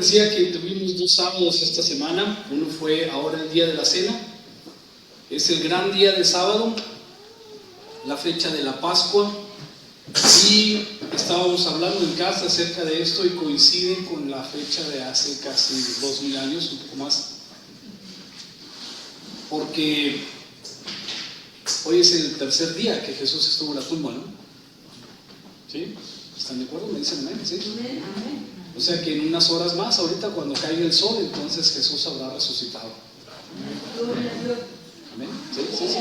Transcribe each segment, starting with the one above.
Decía que tuvimos 2 sábados esta semana. Uno fue ahora el día de la cena, es el gran día de sábado, la fecha de la Pascua, y estábamos hablando en casa acerca de esto y coincide con la fecha de hace casi 2000 años, un poco más, porque hoy es el tercer día que Jesús estuvo en la tumba, ¿no? ¿Sí? ¿Están de acuerdo? ¿Me dicen amén? ¿Sí? Amén. O sea que en unas horas más, ahorita cuando caiga el sol, entonces Jesús habrá resucitado. Amén. ¿Sí? Sí, sí.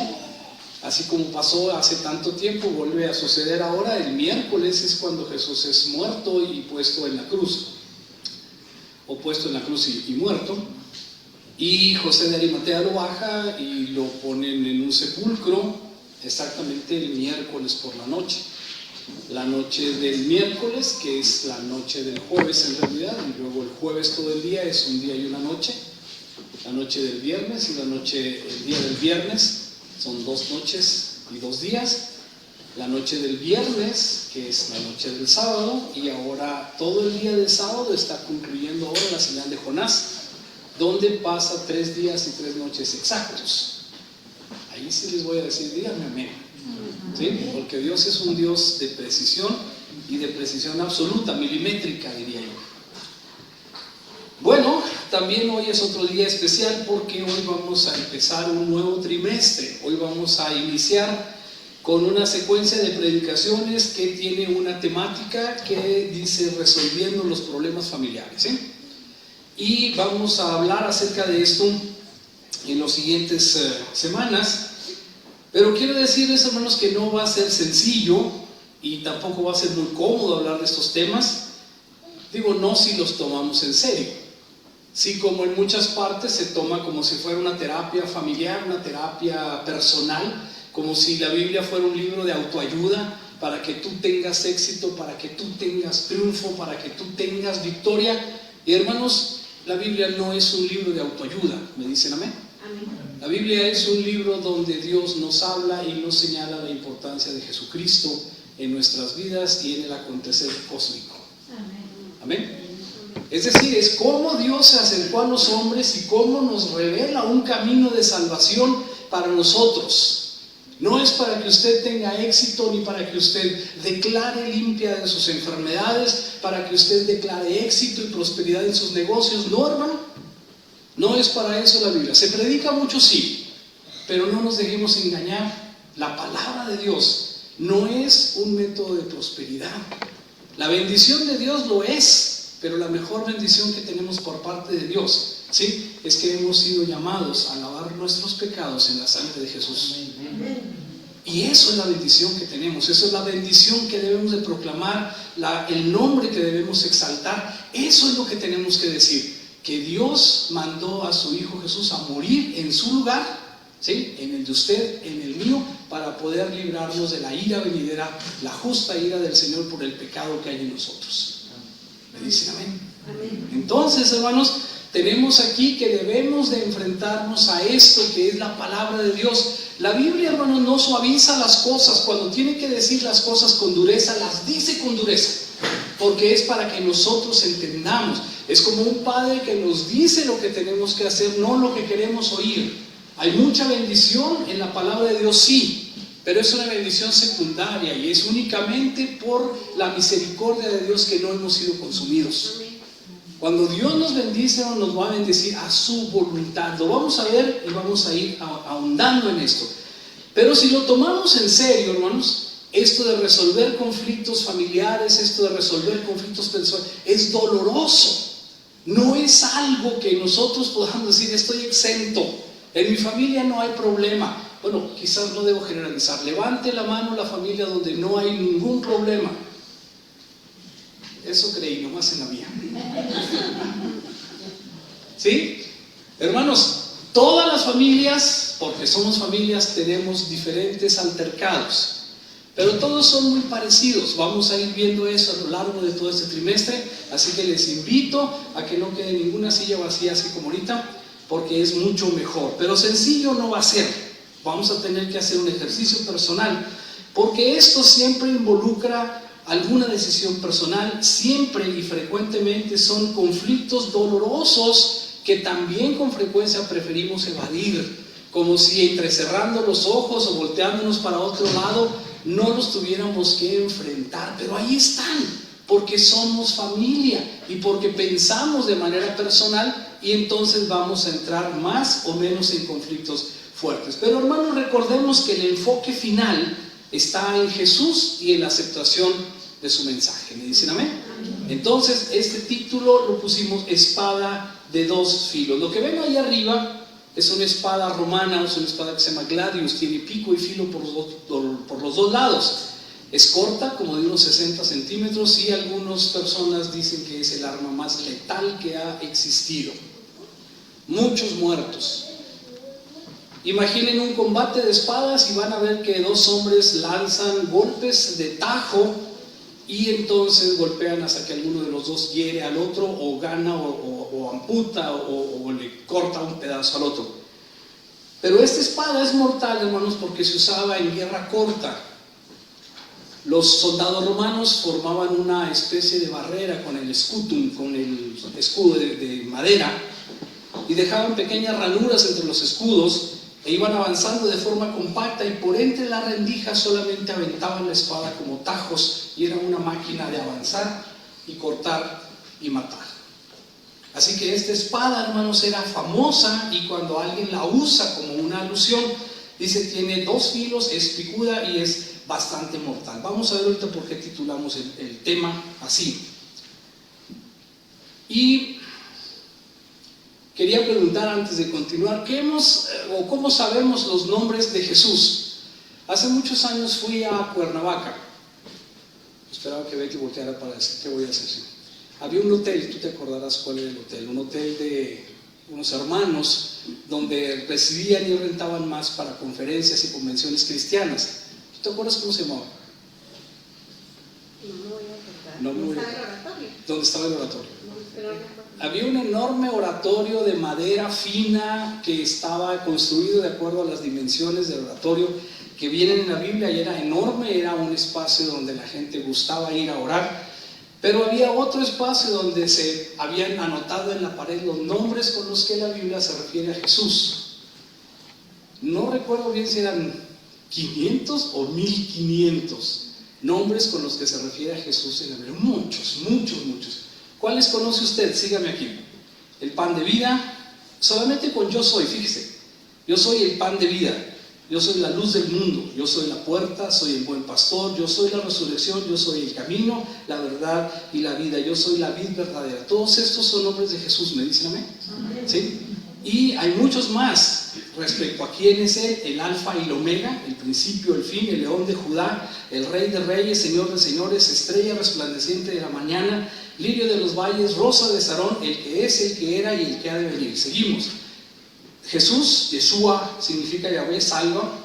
Así como pasó hace tanto tiempo, vuelve a suceder ahora. El miércoles es cuando Jesús es muerto y puesto en la cruz, o puesto en la cruz y muerto. Y José de Arimatea lo baja y lo ponen en un sepulcro exactamente el miércoles por la noche. La noche del miércoles, que es la noche del jueves en realidad, y luego el jueves todo el día es un día y una noche. La noche del viernes y el día del viernes son 2 noches y 2 días. La noche del viernes, que es la noche del sábado, y ahora todo el día del sábado está concluyendo ahora la señal de Jonás, donde pasa 3 días y 3 noches exactos. Ahí sí les voy a decir, díganme amén. ¿Sí? Porque Dios es un Dios de precisión y de precisión absoluta, milimétrica diría yo. Bueno, también hoy es otro día especial porque hoy vamos a empezar un nuevo trimestre. Hoy vamos a iniciar con una secuencia de predicaciones que tiene una temática que dice resolviendo los problemas familiares, ¿sí? Y vamos a hablar acerca de esto en las siguientes semanas. Pero quiero decirles, hermanos, que no va a ser sencillo y tampoco va a ser muy cómodo hablar de estos temas. Digo, no si los tomamos en serio. Sí, como en muchas partes se toma como si fuera una terapia familiar, una terapia personal, como si la Biblia fuera un libro de autoayuda para que tú tengas éxito, para que tú tengas triunfo, para que tú tengas victoria. Y hermanos, la Biblia no es un libro de autoayuda. ¿Me dicen amén? Amén. La Biblia es un libro donde Dios nos habla y nos señala la importancia de Jesucristo en nuestras vidas y en el acontecer cósmico. Amén. Es decir, es cómo Dios se acercó a los hombres y cómo nos revela un camino de salvación para nosotros. No es para que usted tenga éxito ni para que usted declare limpia de sus enfermedades, para que usted declare éxito y prosperidad en sus negocios. No, hermano. No es para eso la Biblia. Se predica mucho, sí, pero no nos dejemos engañar. La palabra de Dios no es un método de prosperidad. La bendición de Dios lo es, pero la mejor bendición que tenemos por parte de Dios, ¿sí?, es que hemos sido llamados a lavar nuestros pecados en la sangre de Jesús. Y eso es la bendición que tenemos, eso es la bendición que debemos de proclamar, el nombre que debemos exaltar. Eso es lo que tenemos que decir. Que Dios mandó a su Hijo Jesús a morir en su lugar, ¿sí?, en el de usted, en el mío, para poder librarnos de la ira venidera, la justa ira del Señor por el pecado que hay en nosotros. ¿Me dicen amén? Amén. Entonces, hermanos, tenemos aquí que debemos de enfrentarnos a esto que es la palabra de Dios. La Biblia, hermanos, no suaviza las cosas. Cuando tiene que decir las cosas con dureza, las dice con dureza, porque es para que nosotros entendamos. Es como un padre que nos dice lo que tenemos que hacer, no lo que queremos oír. Hay mucha bendición en la palabra de Dios, sí, pero es una bendición secundaria y es únicamente por la misericordia de Dios que no hemos sido consumidos. Cuando Dios nos bendice, nos va a bendecir a su voluntad. Lo vamos a ver y vamos a ir ahondando en esto. Pero si lo tomamos en serio, hermanos, esto de resolver conflictos familiares, esto de resolver conflictos personales, es doloroso. No es algo que nosotros podamos decir, estoy exento, en mi familia no hay problema. Bueno, quizás no debo generalizar. Levante la mano la familia donde no hay ningún problema. Eso creí, nomás en la mía. ¿Sí? Hermanos, todas las familias, porque somos familias, tenemos diferentes altercados. Pero todos son muy parecidos. Vamos a ir viendo eso a lo largo de todo este trimestre. Así que les invito a que no quede ninguna silla vacía así como ahorita, porque es mucho mejor. Pero sencillo no va a ser. Vamos a tener que hacer un ejercicio personal, porque esto siempre involucra alguna decisión personal, siempre y frecuentemente son conflictos dolorosos que también con frecuencia preferimos evadir, como si entrecerrando los ojos o volteándonos para otro lado no los tuviéramos que enfrentar, pero ahí están, porque somos familia y porque pensamos de manera personal, y entonces vamos a entrar más o menos en conflictos fuertes. Pero hermanos, recordemos que el enfoque final está en Jesús y en la aceptación de su mensaje. ¿Me dicen amén? Entonces este título lo pusimos espada de dos filos. Lo que ven ahí arriba es una espada romana, es una espada que se llama gladius, tiene pico y filo por los dos lados. Es corta, como de unos 60 centímetros, y algunas personas dicen que es el arma más letal que ha existido. Muchos muertos. Imaginen un combate de espadas y van a ver que dos hombres lanzan golpes de tajo y entonces golpean hasta que alguno de los dos hiere al otro, o gana, o amputa, o le corta un pedazo al otro. Pero esta espada es mortal, hermanos, porque se usaba en guerra corta. Los soldados romanos formaban una especie de barrera con el scutum, con el escudo de madera, y dejaban pequeñas ranuras entre los escudos e iban avanzando de forma compacta, y por entre las rendijas solamente aventaban la espada como tajos, y era una máquina de avanzar y cortar y matar. Así que esta espada, hermanos, era famosa, y cuando alguien la usa como una alusión, dice tiene dos filos, es picuda y es bastante mortal. Vamos a ver ahorita por qué titulamos el tema así. Y quería preguntar antes de continuar, ¿cómo sabemos los nombres de Jesús? Hace muchos años fui a Cuernavaca. Esperaba que Betty volteara para decir qué voy a hacer. Había un hotel, tú te acordarás cuál era el hotel, un hotel de unos hermanos donde recibían y rentaban más para conferencias y convenciones cristianas. ¿Tú te acuerdas cómo se llamaba? No me voy a acordar. ¿Dónde estaba el oratorio? Había un enorme oratorio de madera fina que estaba construido de acuerdo a las dimensiones del oratorio que vienen en la Biblia, y era enorme, era un espacio donde la gente gustaba ir a orar. Pero había otro espacio donde se habían anotado en la pared los nombres con los que la Biblia se refiere a Jesús. No recuerdo bien si eran 500 o 1500 nombres con los que se refiere a Jesús en la Biblia. Muchos. ¿Cuáles conoce usted? Sígame aquí. El pan de vida, solamente con yo soy, fíjese. Yo soy el pan de vida. Yo soy la luz del mundo, yo soy la puerta, soy el buen pastor, yo soy la resurrección, yo soy el camino, la verdad y la vida, yo soy la vid verdadera. Todos estos son nombres de Jesús, ¿me dicen amén? ¿Sí? Y hay muchos más respecto a quién es Él: el alfa y el omega, el principio, el fin, el león de Judá, el rey de reyes, señor de señores, estrella resplandeciente de la mañana, lirio de los valles, rosa de Sarón, el que es, el que era y el que ha de venir. Seguimos. Jesús, Yeshua, significa Yahvé salva.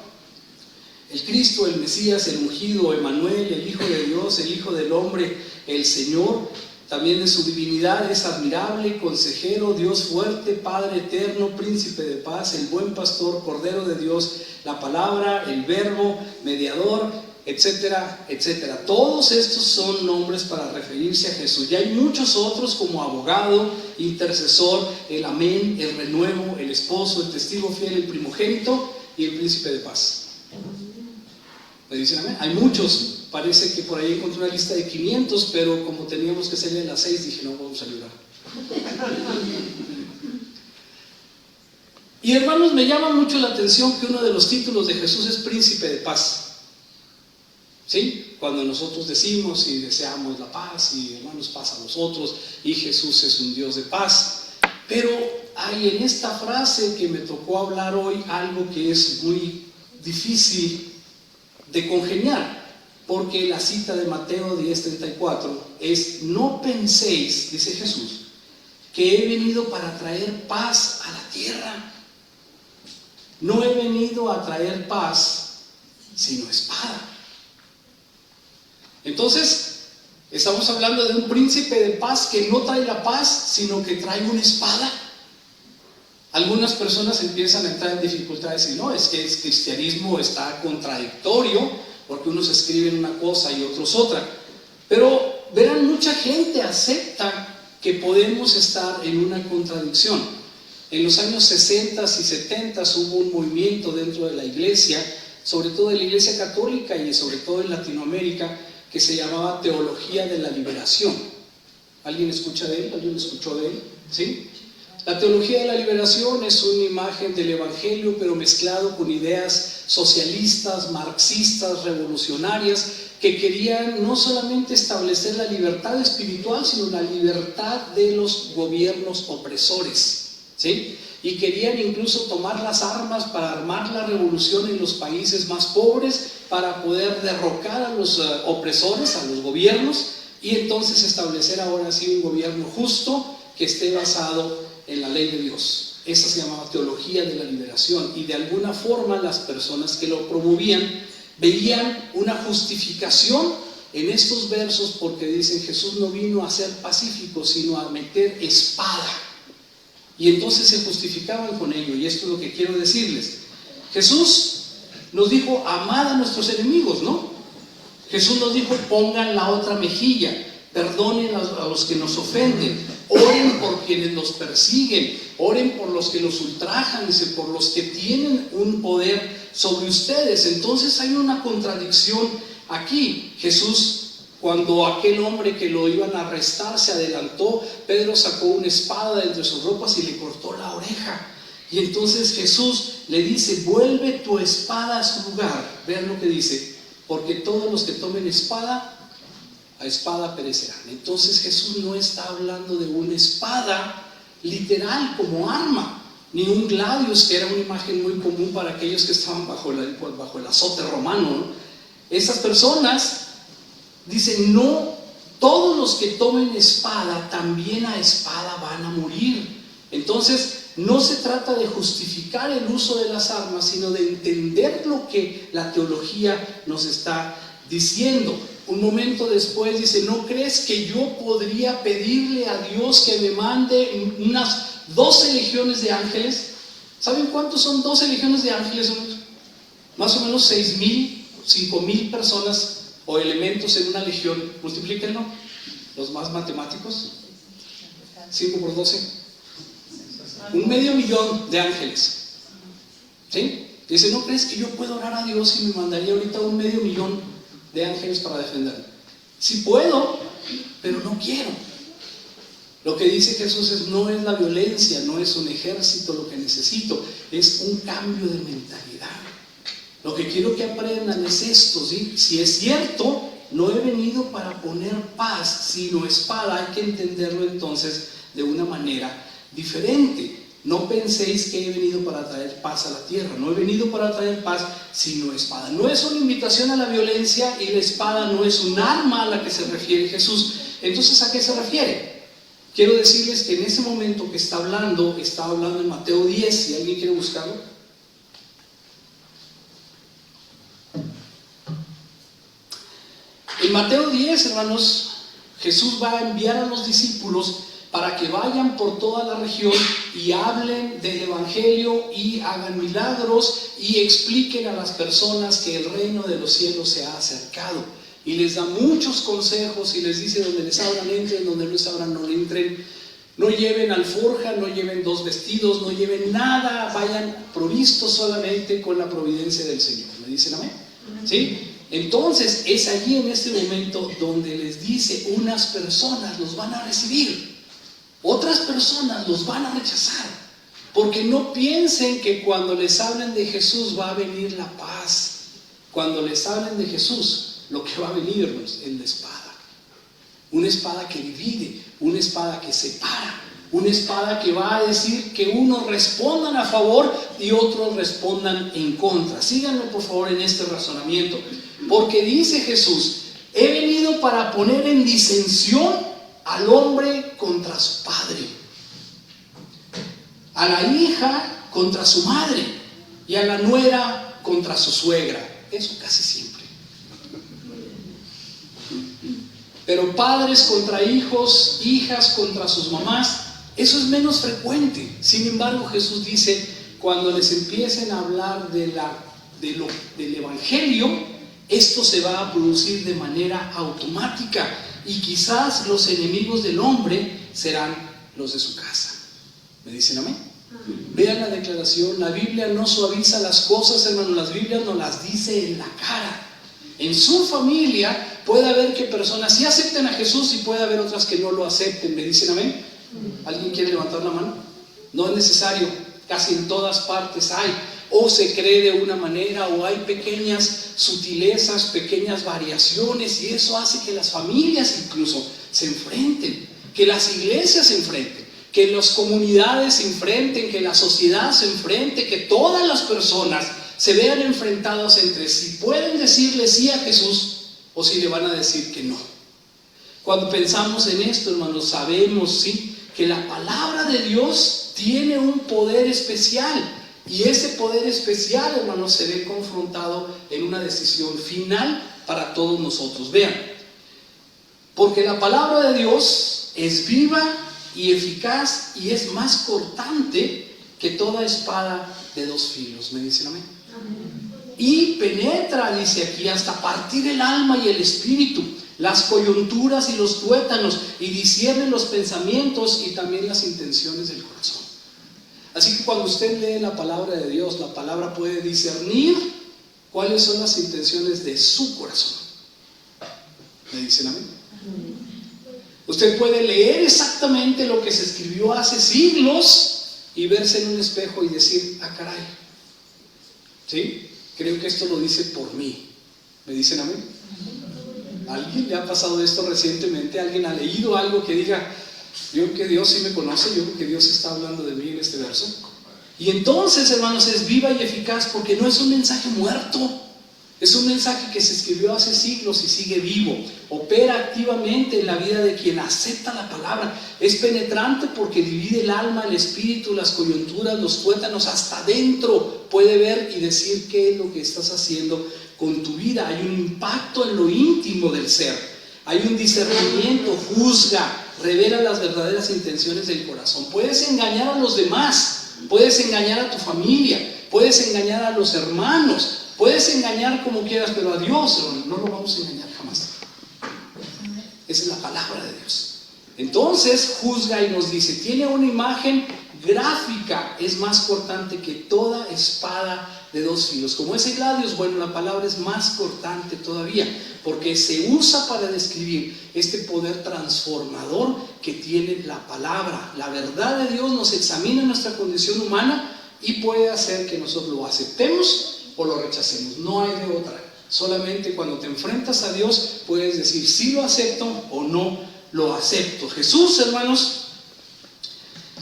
El Cristo, el Mesías, el ungido, Emanuel, el Hijo de Dios, el Hijo del hombre, el Señor. También en su divinidad es admirable, consejero, Dios fuerte, Padre eterno, príncipe de paz, el buen pastor, Cordero de Dios, la palabra, el verbo, mediador, etcétera, etcétera. Todos estos son nombres para referirse a Jesús. Y hay muchos otros como abogado, intercesor, el amén, el renuevo, el esposo, el testigo fiel, el primogénito y el príncipe de paz. ¿Me dicen amén? Hay muchos. Parece que por ahí encontré una lista de 500, pero como teníamos que salir a las 6, dije no, vamos a ayudar. Y hermanos, me llama mucho la atención que uno de los títulos de Jesús es príncipe de paz. ¿Sí? Cuando nosotros decimos y deseamos la paz, y hermanos, paz a nosotros, y Jesús es un Dios de paz. Pero hay en esta frase que me tocó hablar hoy algo que es muy difícil de congeniar, porque la cita de Mateo 10:34 es: no penséis, dice Jesús, que he venido para traer paz a la tierra. No he venido a traer paz, sino espada. Entonces, estamos hablando de un príncipe de paz que no trae la paz, sino que trae una espada. Algunas personas empiezan a entrar en dificultades y no, es que el cristianismo está contradictorio, porque unos escriben una cosa y otros otra. Pero verán, mucha gente acepta que podemos estar en una contradicción. En los años 60 y 70 hubo un movimiento dentro de la iglesia, sobre todo de la iglesia católica y sobre todo en Latinoamérica, que se llamaba teología de la liberación. ¿Alguien escucha de él? ¿Alguien escuchó de él? ¿Sí? La teología de la liberación es una imagen del evangelio, pero mezclado con ideas socialistas, marxistas, revolucionarias, que querían no solamente establecer la libertad espiritual, sino la libertad de los gobiernos opresores, ¿sí? Y querían incluso tomar las armas para armar la revolución en los países más pobres, para poder derrocar a los opresores, a los gobiernos, y entonces establecer ahora sí un gobierno justo que esté basado en la ley de Dios. Esa se llamaba teología de la liberación, y de alguna forma las personas que lo promovían veían una justificación en estos versos, porque dicen: Jesús no vino a ser pacífico, sino a meter espada. Y entonces se justificaban con ello, y esto es lo que quiero decirles. Jesús nos dijo: amad a nuestros enemigos, ¿no? Jesús nos dijo: pongan la otra mejilla, perdonen a los que nos ofenden, oren por quienes nos persiguen, oren por los que los ultrajan, por los que tienen un poder sobre ustedes. Entonces hay una contradicción aquí. Jesús, cuando aquel hombre que lo iban a arrestar se adelantó, Pedro sacó una espada de entre sus ropas y le cortó la oreja. Y entonces Jesús le dice: vuelve tu espada a su lugar. Vean lo que dice: porque todos los que tomen espada, a espada perecerán. Entonces Jesús no está hablando de una espada literal como arma, ni un gladius, que era una imagen muy común para aquellos que estaban bajo el azote romano, ¿no? Esas personas dicen: no, todos los que tomen espada, también a espada van a morir. Entonces no se trata de justificar el uso de las armas, sino de entender lo que la teología nos está diciendo. Un momento después dice: ¿no crees que yo podría pedirle a Dios que me mande unas 12 legiones de ángeles? ¿Saben cuántos son 12 legiones de ángeles? Más o menos 6,000, 5,000 personas o elementos en una legión. Multiplíquenlo, los más matemáticos. 5 por 12, 500,000 de ángeles, ¿sí? Dice: ¿no crees que yo puedo orar a Dios y me mandaría ahorita 500,000 de ángeles para defenderme? Sí puedo, pero no quiero. Lo que dice Jesús es: no es la violencia, no es un ejército lo que necesito, es un cambio de mentalidad. Lo que quiero que aprendan es esto, ¿sí? Si es cierto, no he venido para poner paz, sino espada. Hay que entenderlo entonces de una manera diferente. No penséis que he venido para traer paz a la tierra. No he venido para traer paz, sino espada. No es una invitación a la violencia, y la espada no es un arma a la que se refiere Jesús. Entonces, ¿a qué se refiere? Quiero decirles que en ese momento que está hablando en Mateo 10, si alguien quiere buscarlo. En Mateo 10, hermanos, Jesús va a enviar a los discípulos para que vayan por toda la región y hablen del evangelio y hagan milagros y expliquen a las personas que el reino de los cielos se ha acercado. Y les da muchos consejos y les dice: donde les abran, entren; donde no les abran, no entren. No lleven alforja, no lleven 2 vestidos, no lleven nada, vayan provistos solamente con la providencia del Señor. ¿Me dicen amén? ¿Sí? Entonces es allí, en este momento, donde les dice: unas personas los van a recibir, otras personas los van a rechazar. Porque no piensen que cuando les hablen de Jesús va a venir la paz. Cuando les hablen de Jesús, lo que va a venir es la espada. Una espada que divide, una espada que separa, una espada que va a decir que unos respondan a favor y otros respondan en contra. Síganme por favor en este razonamiento. Porque dice Jesús: he venido para poner en disensión al hombre contra su padre, a la hija contra su madre, y a la nuera contra su suegra. Eso casi siempre. Pero padres contra hijos, hijas contra sus mamás, eso es menos frecuente. Sin embargo, Jesús dice: cuando les empiecen a hablar del evangelio, esto se va a producir de manera automática y quizás los enemigos del hombre serán los de su casa. ¿Me dicen amén? Vean la declaración, la Biblia no suaviza las cosas, hermanos, las Biblias nos las dice en la cara. En su familia puede haber que personas sí acepten a Jesús y puede haber otras que no lo acepten. ¿Me dicen amén? ¿Alguien quiere levantar la mano? No es necesario, casi en todas partes hay. O se cree de una manera, o hay pequeñas sutilezas, pequeñas variaciones, y eso hace que las familias incluso se enfrenten, que las iglesias se enfrenten, que las comunidades se enfrenten, que la sociedad se enfrente, que todas las personas se vean enfrentadas entre sí. Pueden decirle sí a Jesús o si le van a decir que no. Cuando pensamos en esto, hermanos, sabemos, ¿sí?, que la palabra de Dios tiene un poder especial. Y ese poder especial, hermanos, se ve confrontado en una decisión final para todos nosotros. Vean, porque la palabra de Dios es viva y eficaz y es más cortante que toda espada de dos filos. ¿Me dicen amén? Y penetra, dice aquí, hasta partir el alma y el espíritu, las coyunturas y los tuétanos, y discierne los pensamientos y también las intenciones del corazón. Así que cuando usted lee la palabra de Dios, la palabra puede discernir cuáles son las intenciones de su corazón. ¿Me dicen amén? Usted puede leer exactamente lo que se escribió hace siglos y verse en un espejo y decir, ah, caray, ¿sí? Creo que esto lo dice por mí. ¿Me dicen amén? ¿A alguien le ha pasado esto recientemente? ¿Alguien ha leído algo que diga, yo creo que Dios sí me conoce, yo creo que Dios está hablando de mí en este verso? Y entonces, hermanos, es viva y eficaz porque no es un mensaje muerto, es un mensaje que se escribió hace siglos y sigue vivo, opera activamente en la vida de quien acepta la palabra, es penetrante porque divide el alma, el espíritu, las coyunturas, los tuétanos, hasta adentro puede ver y decir qué es lo que estás haciendo con tu vida. Hay un impacto en lo íntimo del ser, hay un discernimiento, juzga, revela las verdaderas intenciones del corazón. Puedes engañar a los demás, puedes engañar a tu familia, puedes engañar a los hermanos, puedes engañar como quieras, pero a Dios no lo vamos a engañar jamás. Esa es la palabra de Dios. Entonces juzga y nos dice, tiene una imagen gráfica, es más cortante que toda espada de dos filos. Como es gladios, bueno, la palabra es más cortante todavía, porque se usa para describir este poder transformador que tiene la palabra. La verdad de Dios nos examina nuestra condición humana y puede hacer que nosotros lo aceptemos o lo rechacemos. No hay de otra. Solamente cuando te enfrentas a Dios puedes decir sí lo acepto o no lo acepto. Jesús, hermanos,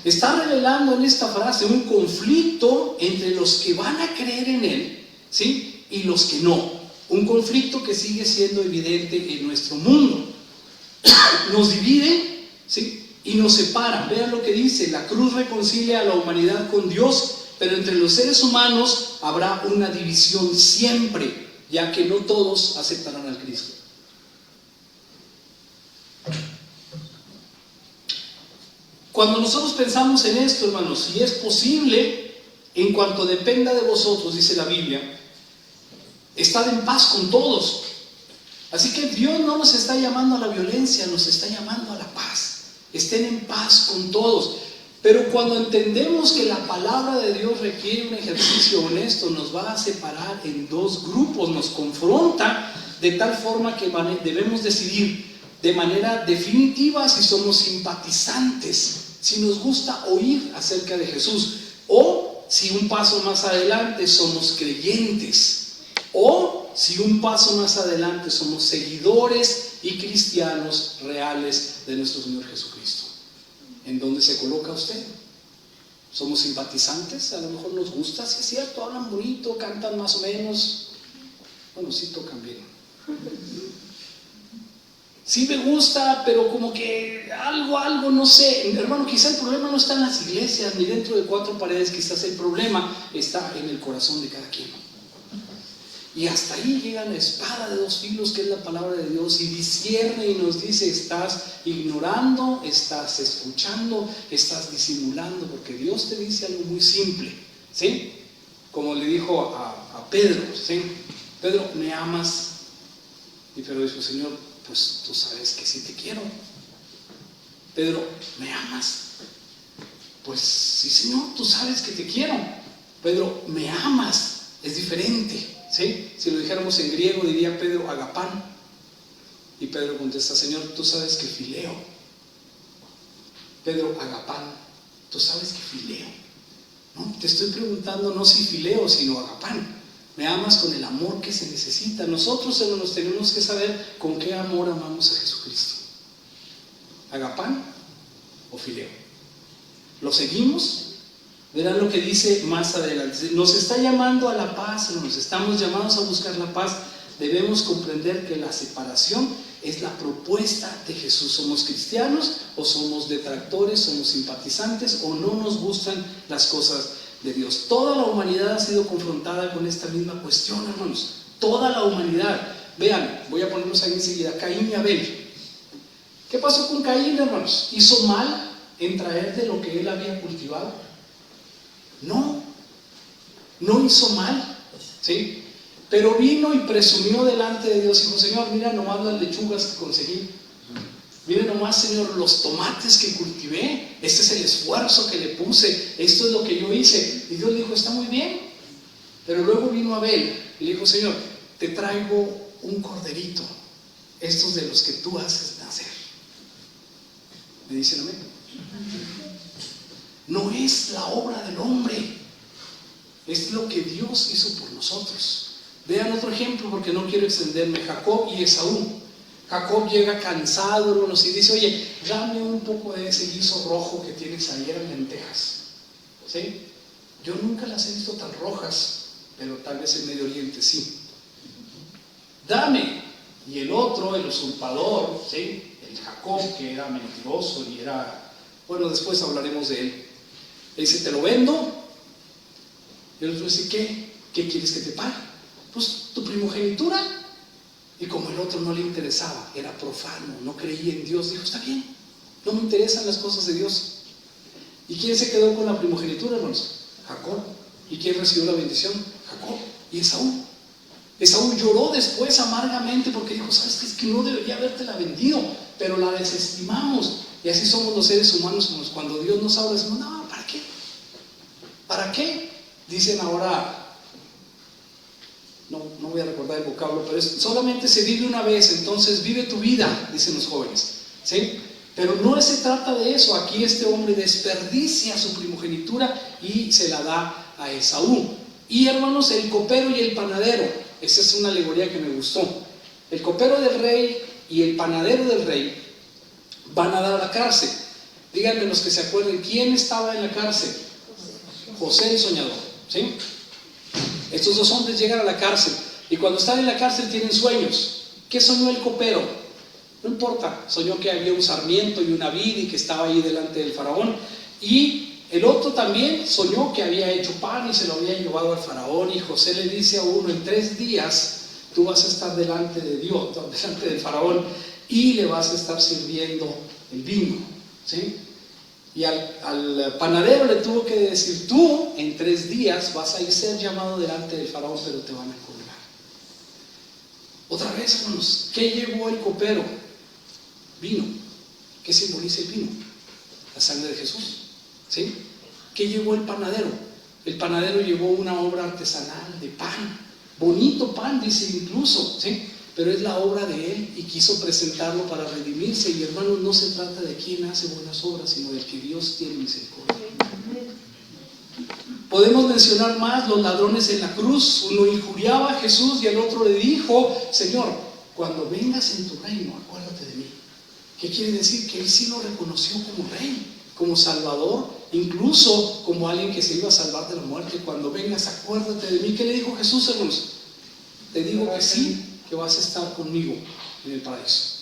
está revelando en esta frase un conflicto entre los que van a creer en Él, ¿sí?, y los que no. Un conflicto que sigue siendo evidente en nuestro mundo. Nos divide, ¿sí?, y nos separa. Vean lo que dice: la cruz reconcilia a la humanidad con Dios, pero entre los seres humanos habrá una división siempre, ya que no todos aceptarán al Cristo. Cuando nosotros pensamos en esto, hermanos, si es posible, en cuanto dependa de vosotros, dice la Biblia, estad en paz con todos. Así que Dios no nos está llamando a la violencia, nos está llamando a la paz. Estén en paz con todos. Pero cuando entendemos que la palabra de Dios requiere un ejercicio honesto, nos va a separar en dos grupos, nos confronta de tal forma que debemos decidir de manera definitiva si somos simpatizantes, si nos gusta oír acerca de Jesús, o si un paso más adelante somos creyentes, o si un paso más adelante somos seguidores y cristianos reales de nuestro Señor Jesucristo. ¿En dónde se coloca usted? ¿Somos simpatizantes? A lo mejor nos gusta, sí es cierto, hablan bonito, cantan más o menos, bueno, sí tocan bien. Sí me gusta, pero como que algo, no sé. Hermano, quizá el problema no está en las iglesias ni dentro de cuatro paredes, quizás el problema está en el corazón de cada quien. Y hasta ahí llega la espada de dos filos, que es la palabra de Dios, y discierne y nos dice: estás ignorando, estás escuchando, estás disimulando, porque Dios te dice algo muy simple, ¿sí? Como le dijo a Pedro, ¿sí? Pedro, ¿me amas? Y Pedro dijo, Señor, pues tú sabes que sí te quiero. Pedro, ¿me amas? Pues sí, Señor, tú sabes que te quiero. Pedro, ¿me amas? Es diferente, ¿sí? Si lo dijéramos en griego diría Pedro, agapán. Y Pedro contesta, Señor, tú sabes que fileo. Pedro, agapán, tú sabes que fileo. No, te estoy preguntando no si fileo, sino agapán. Me amas con el amor que se necesita. Nosotros, hermanos, tenemos que saber con qué amor amamos a Jesucristo. ¿Agapán o fileo? ¿Lo seguimos? Verán lo que dice más adelante. Nos está llamando a la paz, nos estamos llamados a buscar la paz. Debemos comprender que la separación es la propuesta de Jesús. ¿Somos cristianos o somos detractores, somos simpatizantes o no nos gustan las cosas de Dios? Toda la humanidad ha sido confrontada con esta misma cuestión, hermanos. Toda la humanidad. Vean, voy a ponerlos ahí enseguida. Caín y Abel. ¿Qué pasó con Caín, hermanos? ¿Hizo mal en traer de lo que él había cultivado? No, no hizo mal, ¿sí? Pero vino y presumió delante de Dios y dijo, Señor, mira nomás las lechugas que conseguí. Mira nomás, Señor, los tomates que cultivé. Este es el esfuerzo que le puse. Esto es lo que yo hice. Y Dios le dijo, está muy bien. Pero luego vino Abel y le dijo, Señor, te traigo un corderito. Estos de los que tú haces nacer. ¿Me dicen amén? No es la obra del hombre. Es lo que Dios hizo por nosotros. Vean otro ejemplo porque no quiero extenderme. Jacob y Esaú. Jacob llega cansado, hermanos, y dice, oye, dame un poco de ese guiso rojo que tienes ahí en lentejas. ¿Sí? Yo nunca las he visto tan rojas, pero tal vez en Medio Oriente sí. Dame. Y el otro, el usurpador, ¿sí? El Jacob, que era mentiroso y era, bueno, después hablaremos de él. Le dice, te lo vendo. Y el otro dice, ¿qué quieres que te pague? Pues tu primogenitura. Y como el otro no le interesaba, era profano, no creía en Dios, dijo, está bien, no me interesan las cosas de Dios. ¿Y quién se quedó con la primogenitura, hermanos? Jacob. ¿Y quién recibió la bendición? Jacob y Esaú. Esaú lloró después amargamente porque dijo, ¿sabes qué? Es que no debería habértela vendido, pero la desestimamos. Y así somos los seres humanos, cuando Dios nos habla, decimos, no, ¿para qué? ¿Para qué? Dicen ahora, no voy a recordar el vocablo, pero solamente se vive una vez, entonces vive tu vida, dicen los jóvenes, ¿sí? Pero no se trata de eso. Aquí este hombre desperdicia su primogenitura y se la da a Esaú. Y hermanos, el copero y el panadero, esa es una alegoría que me gustó. El copero del rey y el panadero del rey van a dar a la cárcel. Díganme los que se acuerden, ¿quién estaba en la cárcel? José el soñador, ¿sí? Estos dos hombres llegan a la cárcel y cuando están en la cárcel tienen sueños. ¿Qué soñó el copero? No importa, soñó que había un sarmiento y una vid y que estaba ahí delante del faraón. Y el otro también soñó que había hecho pan y se lo había llevado al faraón. Y José le dice a uno, en 3 días tú vas a estar delante de Dios, delante del faraón, y le vas a estar sirviendo el vino, ¿sí? Y al panadero le tuvo que decir, tú en 3 días vas a ser llamado delante del faraón, pero te van a colgar. Otra vez, hermanos, ¿qué llevó el copero? Vino. ¿Qué simboliza el vino? La sangre de Jesús, ¿sí? ¿Qué llevó el panadero? El panadero llevó una obra artesanal de pan, bonito pan, dice incluso, ¿sí? Pero es la obra de él y quiso presentarlo para redimirse. Y hermanos, no se trata de quién hace buenas obras, sino del que Dios tiene misericordia. Podemos mencionar más los ladrones en la cruz. Uno injuriaba a Jesús y el otro le dijo, Señor, cuando vengas en tu reino, acuérdate de mí. ¿Qué quiere decir? Que él sí lo reconoció como rey, como salvador, incluso como alguien que se iba a salvar de la muerte. Cuando vengas, acuérdate de mí. ¿Qué le dijo Jesús, hermanos? Te digo que sí, que vas a estar conmigo en el paraíso.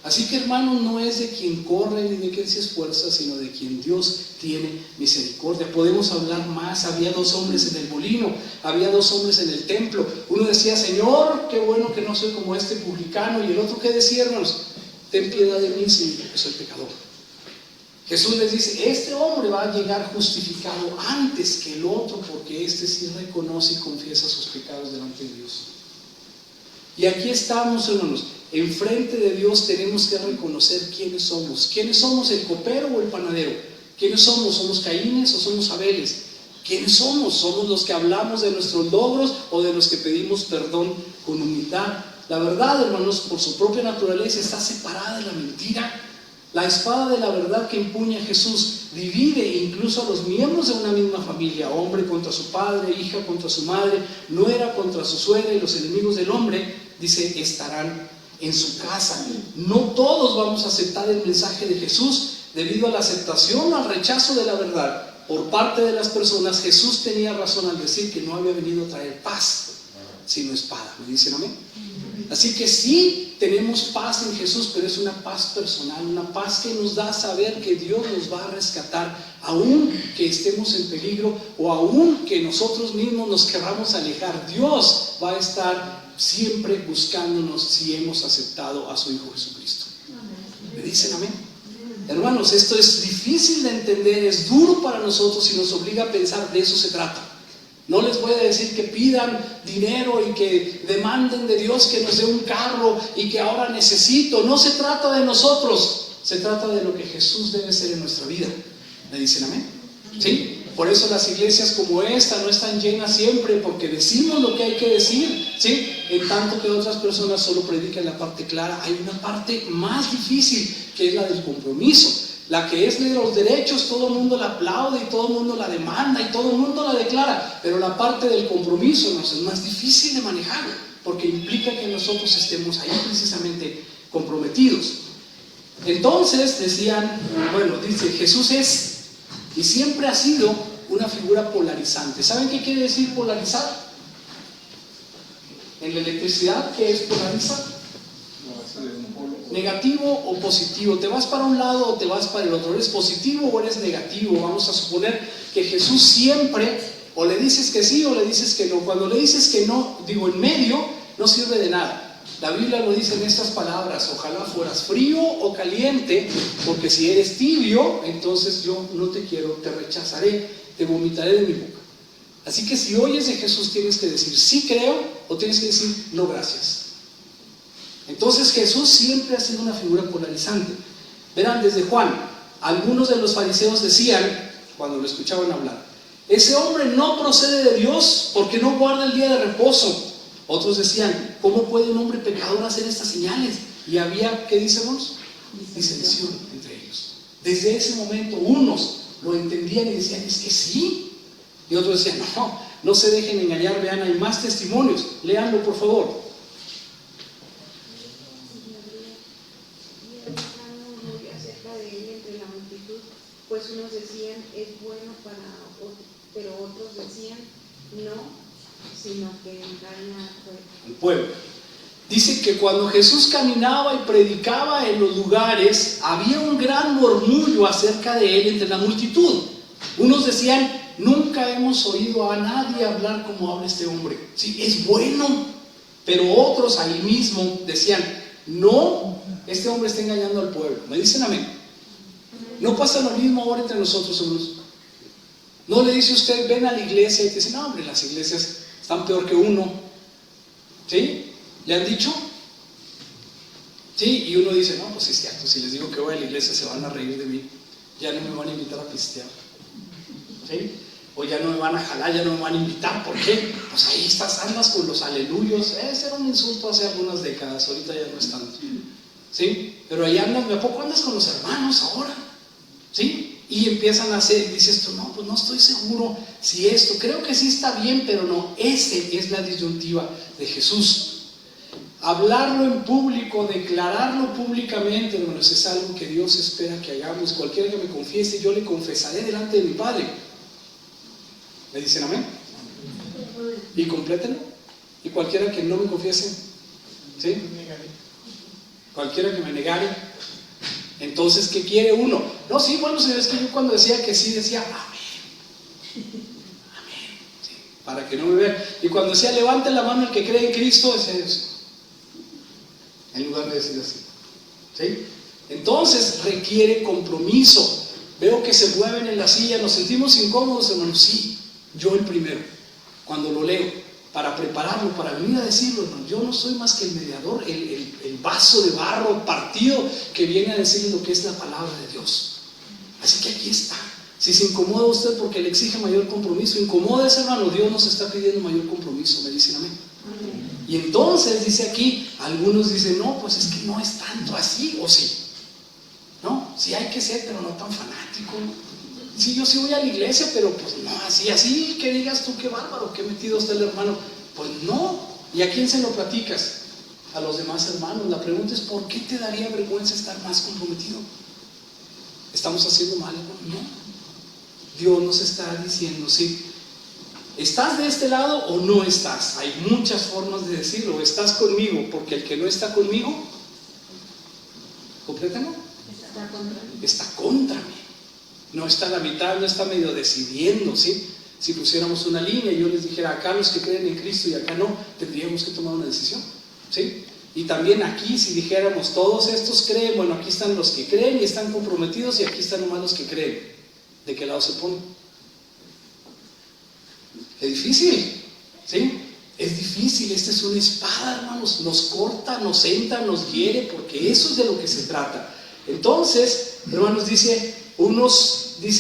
Así que, hermanos, no es de quien corre ni de quien se esfuerza, sino de quien Dios tiene misericordia. Podemos hablar más. Había 2 hombres en el molino, había 2 hombres en el templo. Uno decía, Señor, qué bueno que no soy como este publicano. Y el otro, ¿qué decía, hermanos? Ten piedad de mí, Señor, porque soy pecador. Jesús les dice, este hombre va a llegar justificado antes que el otro, porque este sí reconoce y confiesa sus pecados delante de Dios. Y aquí estamos, hermanos, enfrente de Dios tenemos que reconocer quiénes somos. ¿Quiénes somos, el copero o el panadero? ¿Quiénes somos? ¿Somos Caínes o somos Abeles? ¿Quiénes somos? ¿Somos los que hablamos de nuestros logros o de los que pedimos perdón con humildad? La verdad, hermanos, por su propia naturaleza está separada de la mentira. La espada de la verdad que empuña Jesús divide incluso a los miembros de una misma familia, hombre contra su padre, hija contra su madre, nuera contra su suegra, y los enemigos del hombre, dice, estarán en su casa. No todos vamos a aceptar el mensaje de Jesús debido a la aceptación o al rechazo de la verdad por parte de las personas. Jesús tenía razón al decir que no había venido a traer paz, sino espada. ¿Me dicen amén? Así que sí tenemos paz en Jesús, pero es una paz personal, una paz que nos da saber que Dios nos va a rescatar, aun que estemos en peligro o aun que nosotros mismos nos querramos alejar. Dios va a estar siempre buscándonos si hemos aceptado a su Hijo Jesucristo. ¿Me dicen amén? Hermanos, esto es difícil de entender, es duro para nosotros y nos obliga a pensar. De eso se trata. No les voy a decir que pidan dinero y que demanden de Dios que nos dé un carro y que ahora necesito. No se trata de nosotros, se trata de lo que Jesús debe ser en nuestra vida. ¿Me dicen amén? ¿Sí? Por eso las iglesias como esta no están llenas siempre, porque decimos lo que hay que decir, ¿sí? En tanto que otras personas solo predican la parte clara. Hay una parte más difícil, que es la del compromiso. La que es de los derechos, todo el mundo la aplaude y todo el mundo la demanda y todo el mundo la declara, pero la parte del compromiso es más difícil de manejar, porque implica que nosotros estemos ahí precisamente comprometidos. Entonces decían, bueno, dice, Jesús es y siempre ha sido una figura polarizante. ¿Saben qué quiere decir polarizar? En la electricidad, ¿qué es polarizar? Negativo o positivo. Te vas para un lado o te vas para el otro. ¿Eres positivo o eres negativo? Vamos a suponer que Jesús siempre, o le dices que sí o le dices que no. Cuando le dices que no, digo en medio, no sirve de nada. La Biblia lo dice en estas palabras: ojalá fueras frío o caliente, porque si eres tibio, entonces yo no te quiero, te rechazaré, te vomitaré de mi boca. Así que si oyes de Jesús, tienes que decir sí creo o tienes que decir no gracias. Entonces Jesús siempre ha sido una figura polarizante. Verán, desde Juan, algunos de los fariseos decían, cuando lo escuchaban hablar, ese hombre no procede de Dios porque no guarda el día de reposo. Otros decían, ¿cómo puede un hombre pecador hacer estas señales? Y había, ¿qué decimos? Disensión entre ellos. Desde ese momento unos lo entendían y decían, es que sí. Y otros decían, no se dejen engañar, vean, hay más testimonios. Léanlo por favor. Pues unos decían es bueno para otros, pero otros decían no, sino que engaña al pueblo. Dice que cuando Jesús caminaba y predicaba en los lugares, había un gran murmullo acerca de él entre la multitud. Unos decían, nunca hemos oído a nadie hablar como habla este hombre. Sí, es bueno. Pero otros ahí mismo decían, no, este hombre está engañando al pueblo. ¿Me dicen amén? ¿No pasa lo mismo ahora entre nosotros, hermanos? ¿No le dice usted, ven a la iglesia? Y te dice, no, hombre, las iglesias están peor que uno. ¿Sí? ¿Le han dicho? Sí, y uno dice, no, pues es cierto, si les digo que voy a la iglesia se van a reír de mí. Ya no me van a invitar a pistear. ¿Sí? O ya no me van a jalar, ya no me van a invitar. ¿Por qué? Pues ahí estás, andas con los aleluyos. Ese era un insulto hace algunas décadas, ahorita ya no es tanto. ¿Sí? Pero ahí andas, ¿a poco andas con los hermanos ahora? ¿Sí? Y empiezan a hacer, dices tú, no, pues no estoy seguro si esto, creo que sí está bien, pero no, esa es la disyuntiva de Jesús. Hablarlo en público, declararlo públicamente, hermanos, es algo que Dios espera que hagamos. Cualquiera que me confiese, yo le confesaré delante de mi Padre. ¿Me dicen amén? Y complétenlo. Y cualquiera que no me confiese, ¿sí? Cualquiera que me negare. Entonces, ¿qué quiere uno? No, sí, bueno, Señor, es que yo cuando decía que sí, decía amén. Amén. Sí, para que no me vean. Y cuando decía levante la mano el que cree en Cristo, decía eso. En lugar de decir así. ¿Sí? Entonces, requiere compromiso. Veo que se mueven en la silla, nos sentimos incómodos, hermanos. Sí, yo el primero, cuando lo leo. para prepararlo, para venir a decirlo, hermano. Yo no soy más que el mediador, el vaso de barro partido que viene a decirle lo que es la palabra de Dios. Así que aquí está. Si se incomoda usted porque le exige mayor compromiso, incomódese, hermano. Dios nos está pidiendo mayor compromiso. Me dicen amén. Y entonces dice aquí, algunos dicen, no, pues es que no es tanto así, o sí. No, sí hay que ser, pero no tan fanático. Sí, yo sí voy a la iglesia, pero pues no, así que digas tú, qué bárbaro, qué metido está el hermano. Pues no. ¿Y a quién se lo platicas? A los demás hermanos. La pregunta es, ¿por qué te daría vergüenza estar más comprometido? ¿Estamos haciendo mal, hermano? No. Dios nos está diciendo, sí, ¿estás de este lado o no estás? Hay muchas formas de decirlo. ¿Estás conmigo? Porque el que no está conmigo, complétalo, está contra mí. No está a la mitad, no está medio decidiendo, ¿sí? Si pusiéramos una línea y yo les dijera, acá los que creen en Cristo y acá no, tendríamos que tomar una decisión, ¿sí? Y también aquí, si dijéramos, todos estos creen, bueno, aquí están los que creen y están comprometidos, y aquí están nomás los que creen. ¿De qué lado se pone? Es difícil, ¿sí? Es difícil. Esta es una espada, hermanos. Nos corta, nos entra, nos hiere, porque eso es de lo que se trata. Entonces, hermanos, dice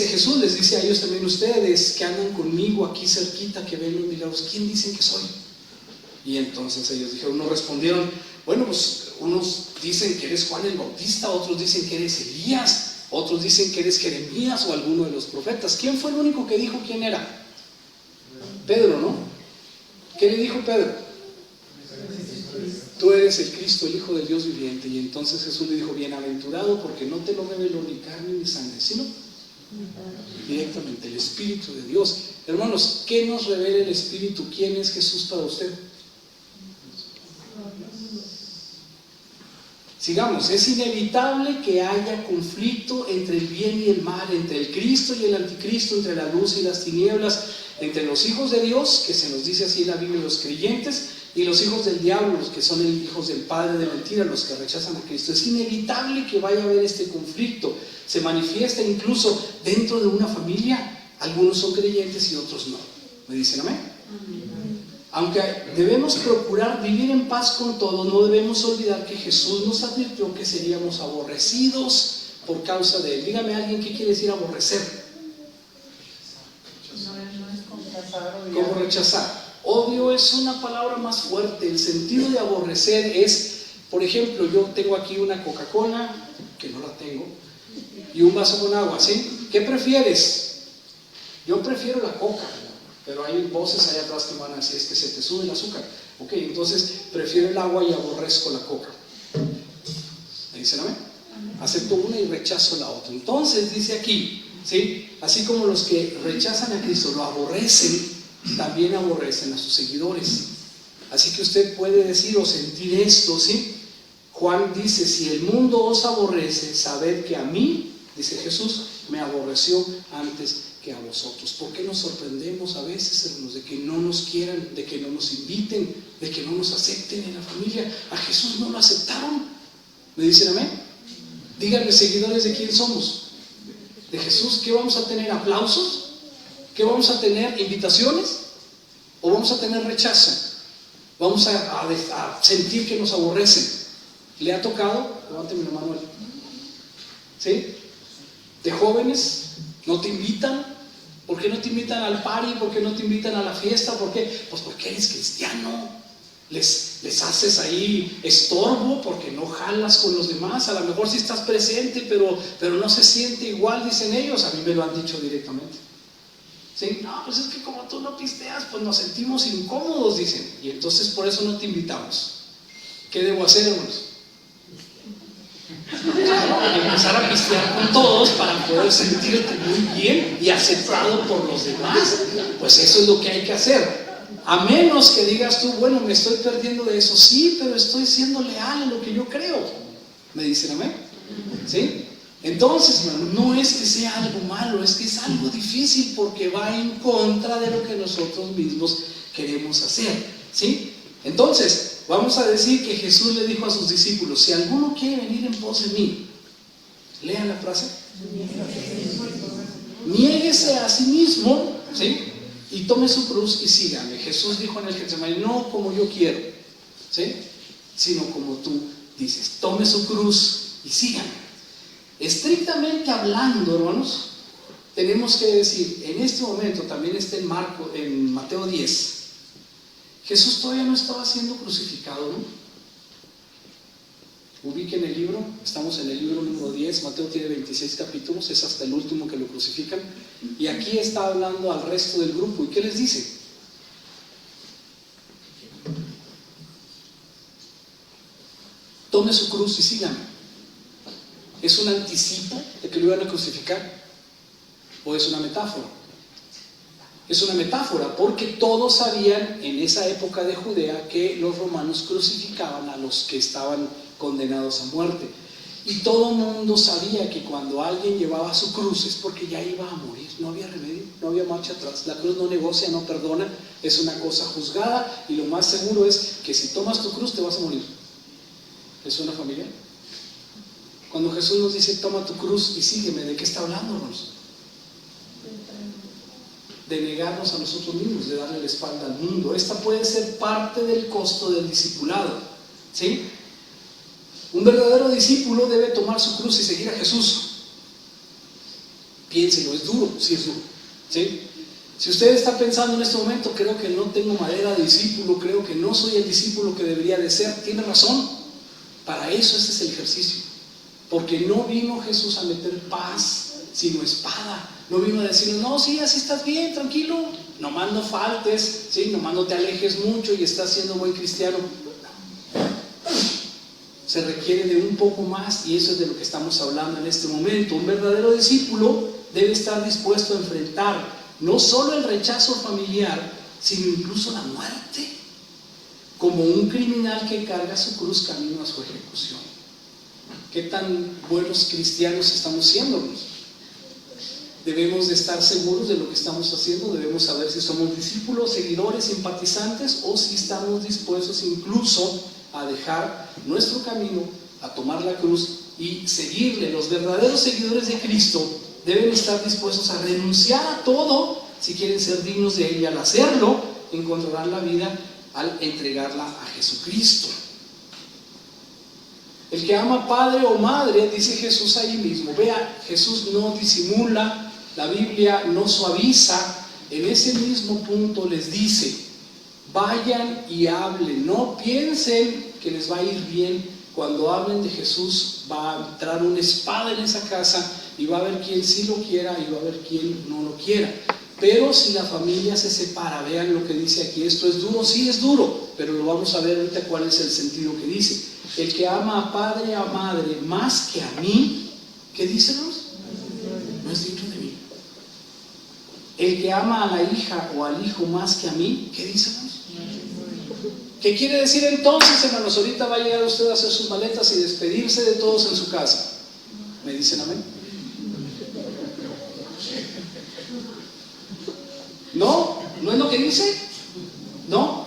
Jesús, les dice a ellos también, ustedes que andan conmigo aquí cerquita, que ven los milagros, ¿quién dicen que soy? Y entonces ellos dijeron, nos respondieron, bueno, pues unos dicen que eres Juan el Bautista, otros dicen que eres Elías, otros dicen que eres Jeremías o alguno de los profetas. ¿Quién fue el único que dijo quién era? Pedro, ¿no? ¿Qué le dijo Pedro? Tú eres el Cristo, el Hijo del Dios viviente. Y entonces Jesús le dijo, bienaventurado, porque no te lo reveló ni carne ni sangre, sino directamente el Espíritu de Dios. Hermanos, ¿qué nos revela el Espíritu? ¿Quién es Jesús para usted? Sigamos. Es inevitable que haya conflicto entre el bien y el mal, entre el Cristo y el anticristo, entre la luz y las tinieblas, entre los hijos de Dios, que se nos dice así en la Biblia, los creyentes, y los hijos del diablo, los que son hijos del padre de mentira, los que rechazan a Cristo. Es inevitable que vaya a haber este conflicto. Se manifiesta incluso dentro de una familia. Algunos son creyentes y otros no. ¿Me dicen amén? Aunque debemos procurar vivir en paz con todos, no debemos olvidar que Jesús nos advirtió que seríamos aborrecidos por causa de Él. Dígame alguien, ¿qué quiere decir aborrecer? ¿Cómo rechazar? Odio es una palabra más fuerte. El sentido de aborrecer es, por ejemplo, yo tengo aquí una Coca-Cola, que no la tengo, y un vaso con agua, ¿sí? ¿Qué prefieres? Yo prefiero la Coca. Pero hay voces allá atrás que van a decir, es que se te sube el azúcar. Ok, entonces prefiero el agua y aborrezco la coca. ¿Me dicen amén? Acepto una y rechazo la otra. Entonces dice aquí, ¿sí? Así como los que rechazan a Cristo lo aborrecen, también aborrecen a sus seguidores. Así que usted puede decir o sentir esto, ¿sí? Juan dice, si el mundo os aborrece, sabed que a mí, dice Jesús, me aborreció antes que a vosotros. ¿Por qué nos sorprendemos a veces, hermanos, de que no nos quieran, de que no nos inviten, de que no nos acepten en la familia? A Jesús no lo aceptaron. ¿Me dicen amén? Díganme, seguidores, ¿de quién somos? ¿De Jesús? ¿Qué vamos a tener? ¿Aplausos? ¿Qué vamos a tener? ¿Invitaciones? ¿O vamos a tener rechazo? ¿Vamos a sentir que nos aborrecen? ¿Le ha tocado? Levánteme la mano. ¿Sí? ¿De jóvenes? ¿No te invitan? ¿Por qué no te invitan al party? ¿Por qué no te invitan a la fiesta? ¿Por qué? Pues porque eres cristiano. Les haces ahí estorbo porque no jalas con los demás. A lo mejor sí estás presente, pero no se siente igual, dicen ellos. A mí me lo han dicho directamente. ¿Sí? No, pues es que como tú no pisteas, pues nos sentimos incómodos, dicen. Y entonces por eso no te invitamos. ¿Qué debo hacer, hermanos? Empezar a pistear con todos para poder sentirte muy bien y aceptado por los demás. Pues eso es lo que hay que hacer. A menos que digas tú, bueno, me estoy perdiendo de eso. Sí, pero estoy siendo leal a lo que yo creo. ¿Me dicen amén? ¿Sí? Entonces, no es que sea algo malo, es que es algo difícil porque va en contra de lo que nosotros mismos queremos hacer. ¿Sí? Entonces, vamos a decir que Jesús le dijo a sus discípulos, si alguno quiere venir en pos de mí, lean la frase, niéguese a sí mismo, ¿sí? y tome su cruz y sígame. Jesús dijo en el Getsemaní, no como yo quiero, ¿sí?, sino como tú dices. Tome su cruz y sígame. Estrictamente hablando, hermanos, tenemos que decir, en este momento también está en Mateo 10, Jesús todavía no estaba siendo crucificado, ¿no? Ubiquen el libro, estamos en el libro número 10, Mateo tiene 26 capítulos, es hasta el último que lo crucifican, y aquí está hablando al resto del grupo, ¿y qué les dice? Tome su cruz y síganme. ¿Es un anticipo de que lo iban a crucificar? ¿O es una metáfora? Es una metáfora, porque todos sabían en esa época de Judea que los romanos crucificaban a los que estaban condenados a muerte. Y todo el mundo sabía que cuando alguien llevaba su cruz es porque ya iba a morir, no había remedio, no había marcha atrás. La cruz no negocia, no perdona, es una cosa juzgada, y lo más seguro es que si tomas tu cruz te vas a morir. ¿Es una familia? Cuando Jesús nos dice toma tu cruz y sígueme, ¿de qué está hablando, hermanos? De negarnos a nosotros mismos, de darle la espalda al mundo. Esta puede ser parte del costo del discipulado, ¿sí? Un verdadero discípulo debe tomar su cruz y seguir a Jesús. Piénselo, es duro, sí es duro, ¿sí? Si usted está pensando en este momento, creo que no tengo madera de discípulo, creo que no soy el discípulo que debería de ser, tiene razón. Para eso ese es el ejercicio, porque no vino Jesús a meter paz, sino espada. No vino a decir, no, sí, así estás bien, tranquilo, nomás no faltes, ¿sí?, nomás no te alejes mucho y estás siendo buen cristiano. Se requiere de un poco más, y eso es de lo que estamos hablando en este momento. Un verdadero discípulo debe estar dispuesto a enfrentar no solo el rechazo familiar, sino incluso la muerte, como un criminal que carga su cruz camino a su ejecución. ¿Qué tan buenos cristianos estamos siendo? Debemos de estar seguros de lo que estamos haciendo, debemos saber si somos discípulos, seguidores, simpatizantes, o si estamos dispuestos incluso a dejar nuestro camino, a tomar la cruz y seguirle. Los verdaderos seguidores de Cristo deben estar dispuestos a renunciar a todo si quieren ser dignos de Él, y al hacerlo encontrarán la vida al entregarla a Jesucristo. El que ama padre o madre, dice Jesús ahí mismo, vea, Jesús no disimula, la Biblia no suaviza, en ese mismo punto les dice, vayan y hablen, no piensen que les va a ir bien. Cuando hablen de Jesús va a entrar una espada en esa casa, y va a haber quien sí lo quiera y va a haber quien no lo quiera. Pero si la familia se separa, vean lo que dice aquí, esto es duro, sí es duro, pero lo vamos a ver ahorita cuál es el sentido que dice. El que ama a padre y a madre más que a mí, ¿qué dice, hermanos? No es digno de mí. El que ama a la hija o al hijo más que a mí, ¿qué dice, hermanos? ¿Qué quiere decir entonces, hermanos? Ahorita va a llegar usted a hacer sus maletas y despedirse de todos en su casa. ¿Me dicen amén? No, no es lo que dice. No,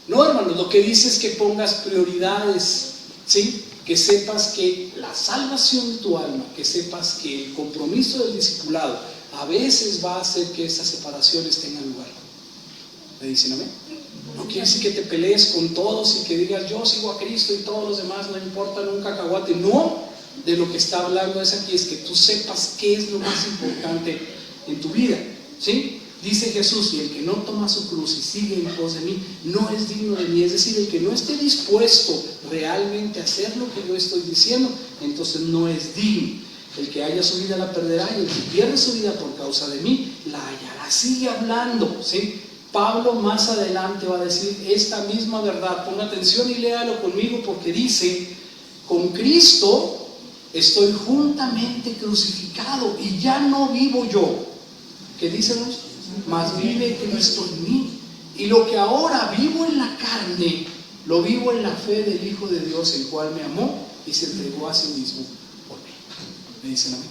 hermanos, lo que dice es que pongas prioridades, ¿sí? Que sepas que la salvación de tu alma, que sepas que el compromiso del discipulado a veces va a hacer que esas separaciones tengan lugar. ¿Me dicen amén? No quiere decir que te pelees con todos y que digas yo sigo a Cristo y todos los demás no importan un cacahuate. No, de lo que está hablando es aquí, es que tú sepas qué es lo más importante en tu vida, ¿sí? Dice Jesús, y el que no toma su cruz y sigue en pos de mí, no es digno de mí. Es decir, el que no esté dispuesto realmente a hacer lo que yo estoy diciendo, entonces no es digno. El que haya su vida la perderá, y el que pierde su vida por causa de mí, la hallará. Sigue hablando, ¿sí? Pablo más adelante va a decir esta misma verdad. Ponga atención y léalo conmigo, porque dice, con Cristo estoy juntamente crucificado, y ya no vivo yo. ¿Qué dice, hermanos? Mas vive Cristo en mí, y lo que ahora vivo en la carne, lo vivo en la fe del Hijo de Dios, el cual me amó y se entregó a sí mismo por mí. ¿Me dicen amén?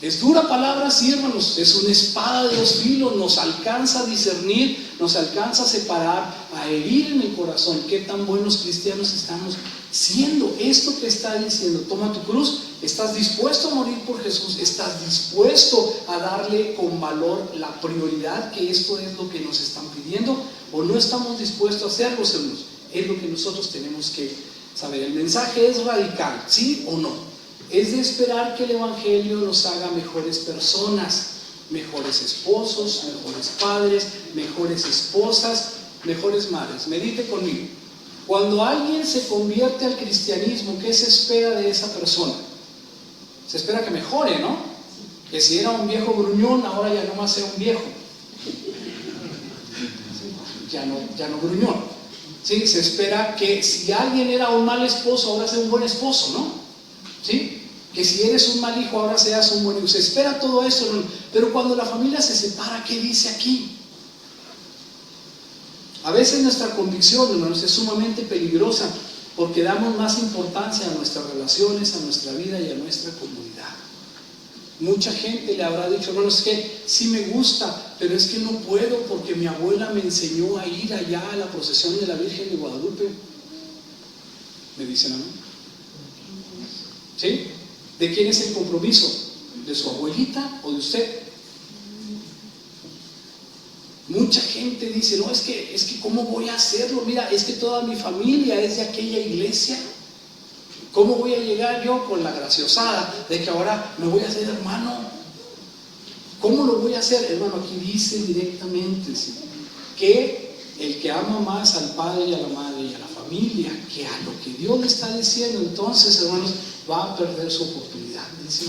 Es dura palabra, sí, hermanos, es una espada de dos filos, nos alcanza a discernir, nos alcanza a separar, a herir en el corazón. Qué tan buenos cristianos estamos siendo. Esto que está diciendo, toma tu cruz, ¿Estás dispuesto a morir por Jesús? ¿Estás dispuesto a darle con valor la prioridad que esto es lo que nos están pidiendo? ¿O no estamos dispuestos a hacerlo, hermanos? Es lo que nosotros tenemos que saber. El mensaje es radical, ¿sí o no? Es de esperar que el Evangelio nos haga mejores personas, mejores esposos, mejores padres, mejores esposas, mejores madres. Medite conmigo. Cuando alguien se convierte al cristianismo, ¿qué se espera de esa persona? Se espera que mejore, ¿no? Que si era un viejo gruñón, ahora ya no más sea un viejo. Ya no gruñón. ¿Sí? Se espera que si alguien era un mal esposo, ahora sea un buen esposo, ¿no? ¿Sí? Que si eres un mal hijo, ahora seas un buen hijo. Se espera todo eso, ¿no? Pero cuando la familia se separa, ¿qué dice aquí? A veces nuestra convicción, hermanos, es sumamente peligrosa porque damos más importancia a nuestras relaciones, a nuestra vida y a nuestra comunidad. Mucha gente le habrá dicho, hermano, es que sí me gusta, pero es que no puedo porque mi abuela me enseñó a ir allá a la procesión de la Virgen de Guadalupe. ¿Me dicen a mí? ¿Sí? ¿De quién es el compromiso? ¿De su abuelita o de usted? Mucha gente dice, no, es que ¿cómo voy a hacerlo? Mira, es que toda mi familia es de aquella iglesia. ¿Cómo voy a llegar yo con la graciosada de que ahora me voy a hacer hermano? ¿Cómo lo voy a hacer? Hermano, aquí dice directamente, ¿sí?, que el que ama más al padre y a la madre y a la familia que a lo que Dios le está diciendo, entonces, hermanos, va a perder su oportunidad. ¿Sí?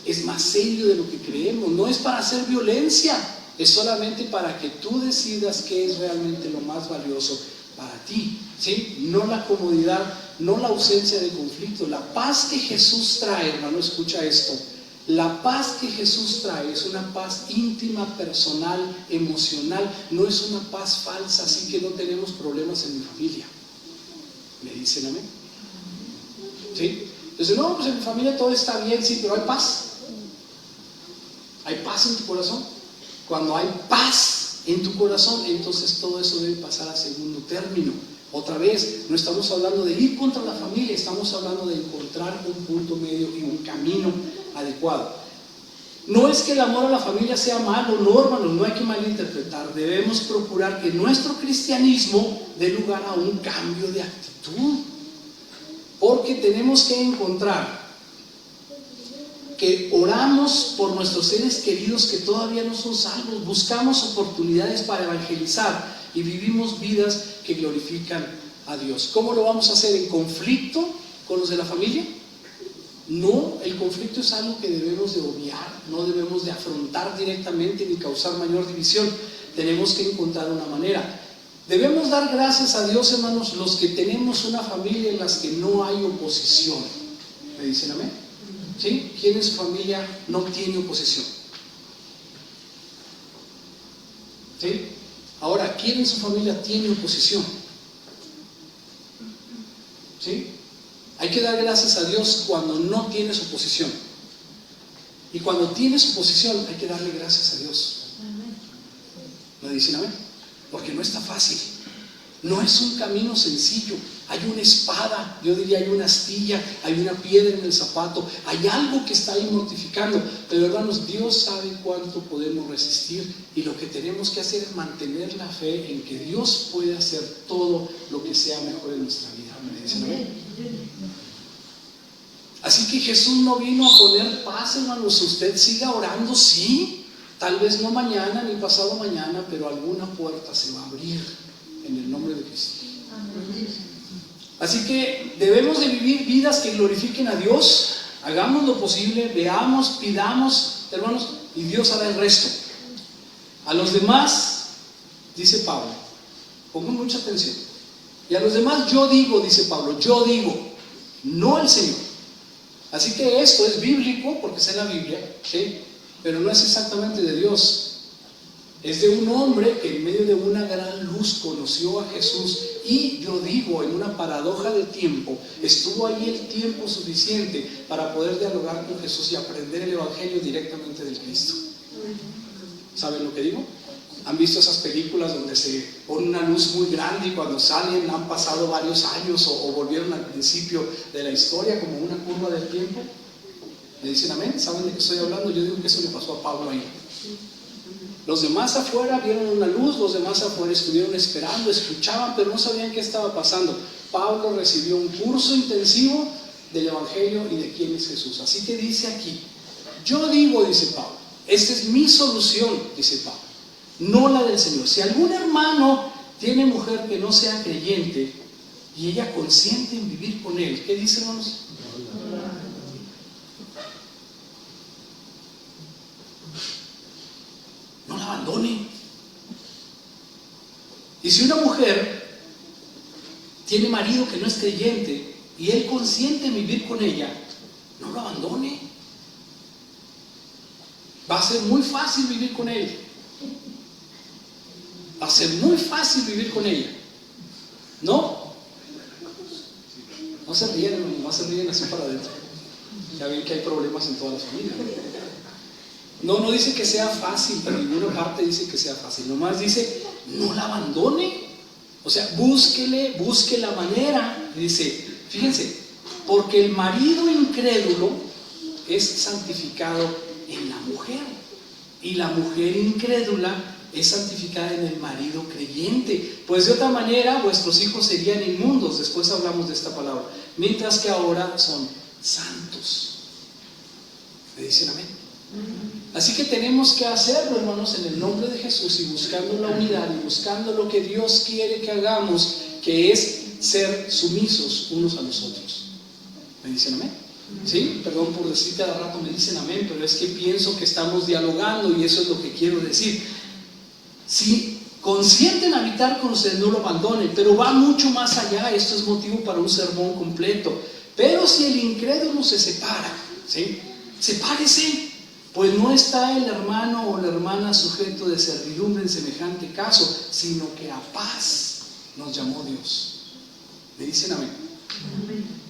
Es más serio de lo que creemos. No es para hacer violencia, es solamente para que tú decidas qué es realmente lo más valioso para ti, ¿sí? No la comodidad, no la ausencia de conflicto. La paz que Jesús trae, hermano, escucha esto. La paz que Jesús trae es una paz íntima, personal, emocional. No es una paz falsa, así que no tenemos problemas en mi familia. ¿Me dicen amén? ¿Sí? Entonces, no, pues en mi familia todo está bien, sí, pero hay paz. ¿Hay paz en tu corazón? Cuando hay paz en tu corazón, entonces todo eso debe pasar a segundo término. Otra vez, no estamos hablando de ir contra la familia, estamos hablando de encontrar un punto medio y un camino adecuado. No es que el amor a la familia sea malo, no, hermanos, no hay que malinterpretar. Debemos procurar que nuestro cristianismo dé lugar a un cambio de actitud, porque tenemos que encontrar que oramos por nuestros seres queridos que todavía no son salvos, buscamos oportunidades para evangelizar y vivimos vidas que glorifican a Dios. ¿Cómo lo vamos a hacer? ¿En conflicto con los de la familia? No, el conflicto es algo que debemos de obviar, no debemos de afrontar directamente ni causar mayor división. Tenemos que encontrar una manera. Debemos dar gracias a Dios, hermanos, los que tenemos una familia en las que no hay oposición. ¿Me dicen amén? ¿Sí? ¿Quién en su familia no tiene oposición? ¿Sí? Ahora, ¿quién en su familia tiene oposición? ¿Sí? Hay que dar gracias a Dios cuando no tienes oposición. Y cuando tienes oposición, hay que darle gracias a Dios. ¿Me dicen amén? Porque no está fácil. No es un camino sencillo. Hay una espada, yo diría hay una astilla, hay una piedra en el zapato, hay algo que está ahí mortificando. Pero hermanos, Dios sabe cuánto podemos resistir y lo que tenemos que hacer es mantener la fe en que Dios puede hacer todo lo que sea mejor en nuestra vida. ¿Me dicen amén? Así que Jesús no vino a poner paz, hermanos. Usted siga orando, sí, tal vez no mañana ni pasado mañana, pero alguna puerta se va a abrir en el nombre de Cristo. Así que debemos de vivir vidas que glorifiquen a Dios. Hagamos lo posible, veamos, pidamos, hermanos, y Dios hará el resto. A los demás, dice Pablo, pongan mucha atención, y a los demás yo digo, dice Pablo, yo digo, no el Señor. Así que esto es bíblico porque es en la Biblia, ¿sí? Pero no es exactamente de Dios. Es de un hombre que en medio de una gran luz conoció a Jesús y yo digo, en una paradoja de tiempo, estuvo ahí el tiempo suficiente para poder dialogar con Jesús y aprender el Evangelio directamente del Cristo. ¿Saben lo que digo? ¿Han visto esas películas donde se pone una luz muy grande y cuando salen han pasado varios años o volvieron al principio de la historia como una curva del tiempo? ¿Me dicen amén? ¿Saben de qué estoy hablando? Yo digo que eso le pasó a Pablo ahí. Los demás afuera vieron una luz, los demás afuera estuvieron esperando, escuchaban, pero no sabían qué estaba pasando. Pablo recibió un curso intensivo del Evangelio y de quién es Jesús. Así que dice aquí, yo digo, dice Pablo, esta es mi solución, dice Pablo, no la del Señor. Si algún hermano tiene mujer que no sea creyente y ella consiente en vivir con él, ¿qué dice, hermanos? No la abandone. Y si una mujer tiene marido que no es creyente y él consiente en vivir con ella, no lo abandone. Va a ser muy fácil vivir con él. Va a ser muy fácil vivir con ella. ¿No? No se ríen, no se ríen así para adentro. Ya ven que hay problemas en todas las familias. No dice que sea fácil, pero en ninguna parte dice que sea fácil. Nomás dice, no la abandone. O sea, busque la manera. Dice, fíjense, porque el marido incrédulo es santificado en la mujer. Y la mujer incrédula es santificada en el marido creyente. Pues de otra manera, vuestros hijos serían inmundos. Después hablamos de esta palabra. Mientras que ahora son santos. ¿Me dicen amén? Así que tenemos que hacerlo, hermanos, en el nombre de Jesús y buscando la unidad y buscando lo que Dios quiere que hagamos, que es ser sumisos unos a los otros. ¿Me dicen amén? Sí, perdón por decir cada rato me dicen amén, pero es que pienso que estamos dialogando y eso es lo que quiero decir. Si consienten habitar con ustedes, no lo abandonen, pero va mucho más allá. Esto es motivo para un sermón completo. Pero si el incrédulo se separa, ¿sí? Sepárese. Pues no está el hermano o la hermana sujeto de servidumbre en semejante caso, sino que a paz nos llamó Dios. ¿Me dicen amén?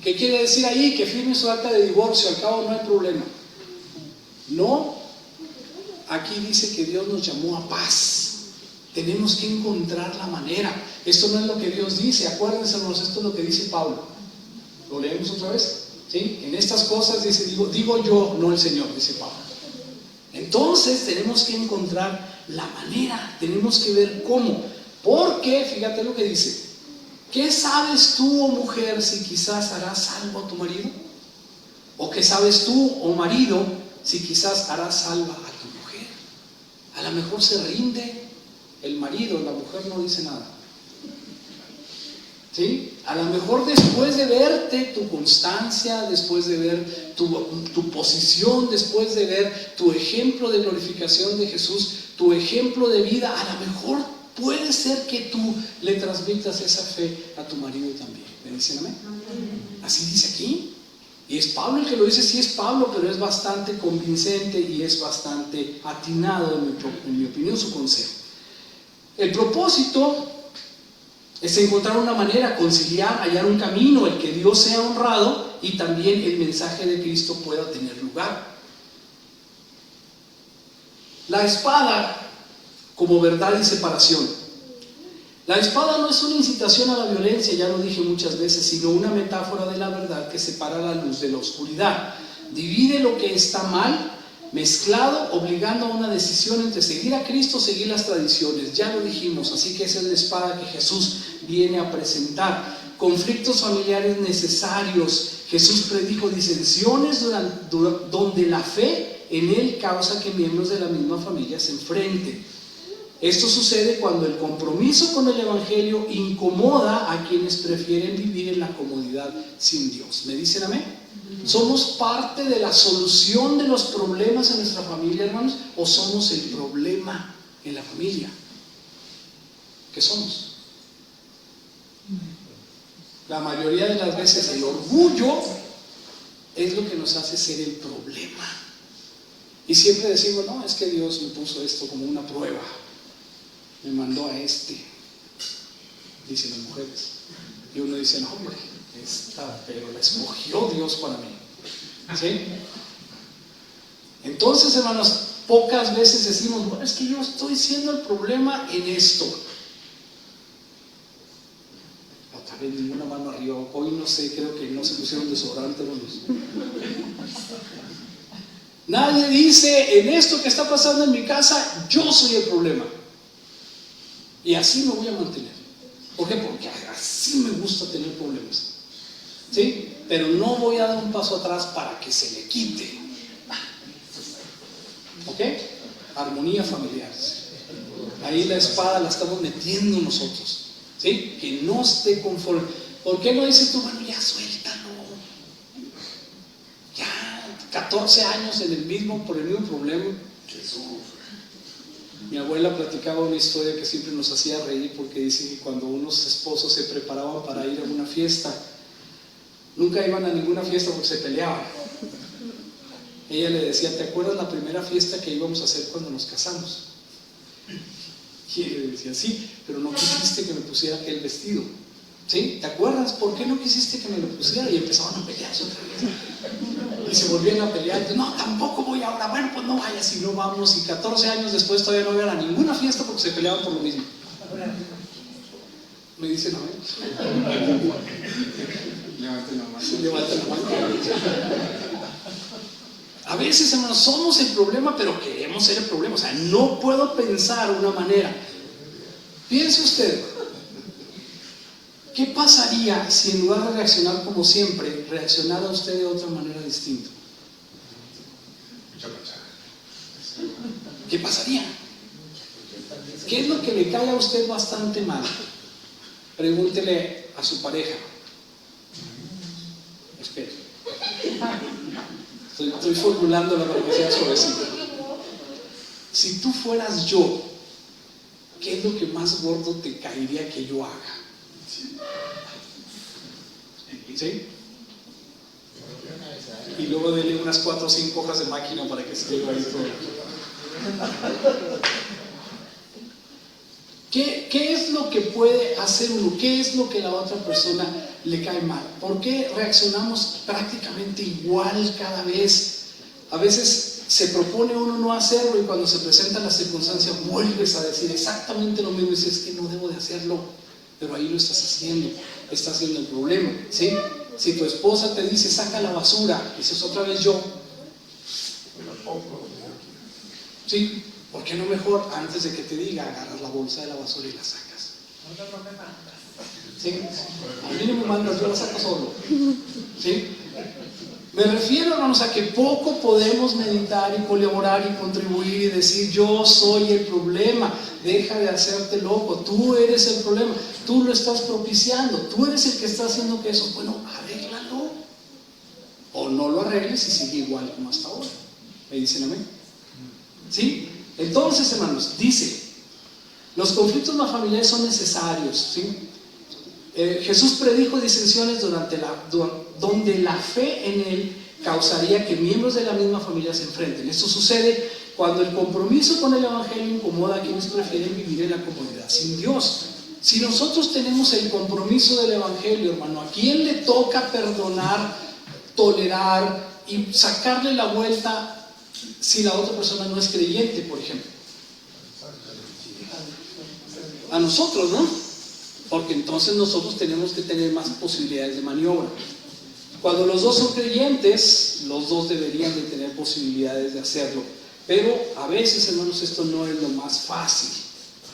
¿Qué quiere decir ahí? Que firme su acta de divorcio, al cabo no hay problema. No, aquí dice que Dios nos llamó a paz. Tenemos que encontrar la manera. Esto no es lo que Dios dice, acuérdense, hermanos, esto es lo que dice Pablo. ¿Lo leemos otra vez? ¿Sí? En estas cosas dice, digo yo, no el Señor, dice Pablo. Entonces tenemos que encontrar la manera, tenemos que ver cómo. Porque, fíjate lo que dice, ¿qué sabes tú, oh mujer, si quizás harás salvo a tu marido? ¿O qué sabes tú, oh marido, si quizás harás salva a tu mujer? A lo mejor se rinde el marido, la mujer no dice nada. ¿Sí? A lo mejor después de verte tu constancia, después de ver tu posición, después de ver tu ejemplo de glorificación de Jesús, tu ejemplo de vida, a lo mejor puede ser que tú le transmitas esa fe a tu marido también. ¿Me dicen amén? Así dice aquí. Y es Pablo el que lo dice, sí es Pablo, pero es bastante convincente y es bastante atinado, en mi opinión, su consejo. El propósito es encontrar una manera, conciliar, hallar un camino, el que Dios sea honrado y también el mensaje de Cristo pueda tener lugar. La espada como verdad y separación. La espada no es una incitación a la violencia, ya lo dije muchas veces, sino una metáfora de la verdad que separa la luz de la oscuridad. Divide lo que está mal, mezclado, obligando a una decisión entre seguir a Cristo o seguir las tradiciones. Ya lo dijimos, así que esa es la espada que Jesús viene a presentar. Conflictos familiares necesarios. Jesús predijo disensiones donde la fe en Él causa que miembros de la misma familia se enfrenten. Esto sucede cuando el compromiso con el Evangelio incomoda a quienes prefieren vivir en la comodidad sin Dios. ¿Me dicen amén? ¿Somos parte de la solución de los problemas en nuestra familia, hermanos? ¿O somos el problema en la familia? ¿Qué somos? La mayoría de las veces el orgullo es lo que nos hace ser el problema. Y siempre decimos, no, es que Dios me puso esto como una prueba. Me mandó a este, dicen las mujeres. Y uno dice, no, hombre, pero la escogió Dios para mí. ¿Sí? Entonces, hermanos, Pocas veces decimos, bueno, es que yo estoy siendo el problema en esto. Otra vez ninguna mano arriba. Hoy no sé, creo que no se pusieron desodorante, hermanos. Nadie dice, en esto que está pasando en mi casa, yo soy el problema. Y así me voy a mantener. ¿Por qué? Porque así me gusta tener problemas. ¿Sí? Pero no voy a dar un paso atrás para que se le quite. ¿Ok? Armonía familiar. Ahí la espada la estamos metiendo nosotros. ¿Sí? Que no esté conforme. ¿Por qué no dices tú, bueno, ya suéltalo? Ya, 14 años por el mismo problema. Jesús. Mi abuela platicaba una historia que siempre nos hacía reír, porque dice que cuando unos esposos se preparaban para ir a una fiesta, nunca iban a ninguna fiesta porque se peleaban. Ella le decía, ¿te acuerdas la primera fiesta que íbamos a hacer cuando nos casamos? Y él le decía, sí, pero no quisiste que me pusiera aquel vestido. ¿Sí? ¿Te acuerdas? ¿Por qué no quisiste que me lo pusiera? Y empezaban a pelearse otra vez. Y se volvían a pelear. Entonces, no, tampoco voy ahora. Bueno, pues no vayas y no vamos. Y 14 años después todavía no iban a ninguna fiesta porque se peleaban por lo mismo. Me dicen, a ver. Levanten la mano. Levanten la mano. A veces, hermanos, somos el problema, pero queremos ser el problema. O sea, no puedo pensar una manera. Piense usted, ¿qué pasaría si en lugar de reaccionar como siempre, reaccionara usted de otra manera distinta? ¿Qué pasaría? ¿Qué es lo que le cae a usted bastante mal? Pregúntele a su pareja. Espera. Estoy formulándola para que sea suavecita. Si tú fueras yo, ¿qué es lo que más gordo te caería que yo haga? ¿Sí? Y luego dele unas 4 o 5 hojas de máquina para que escriba ahí todo. ¿Qué es lo que puede hacer uno? ¿Qué es lo que a la otra persona le cae mal? ¿Por qué reaccionamos prácticamente igual cada vez? A veces se propone uno no hacerlo y cuando se presentan las circunstancias vuelves a decir exactamente lo mismo y dices, es que no debo de hacerlo, pero ahí lo estás haciendo el problema, ¿sí? Si tu esposa te dice saca la basura, dices otra vez yo, ¿sí? ¿Por qué no mejor antes de que te diga agarras la bolsa de la basura y la sacas? ¿Sí? A mí no me mandas, yo la saco solo, ¿sí? Me refiero, hermanos, a que poco podemos meditar y colaborar y contribuir y decir yo soy el problema, deja de hacerte loco, tú eres el problema, tú lo estás propiciando, tú eres el que está haciendo que eso, bueno, arréglalo o no lo arregles y sigue igual como hasta ahora. ¿Me dicen amén? ¿Sí? Entonces, hermanos, dice, los conflictos familiares son necesarios, ¿sí? Jesús predijo disensiones donde la fe en Él causaría que miembros de la misma familia se enfrenten. Esto sucede cuando el compromiso con el Evangelio incomoda a quienes prefieren vivir en la comodidad sin Dios. Si nosotros tenemos el compromiso del Evangelio, hermano, ¿a quién le toca perdonar, tolerar y sacarle la vuelta si la otra persona no es creyente, por ejemplo? A nosotros, ¿no? Porque entonces nosotros tenemos que tener más posibilidades de maniobra. Cuando los dos son creyentes, los dos deberían de tener posibilidades de hacerlo. Pero a veces, hermanos, esto no es lo más fácil,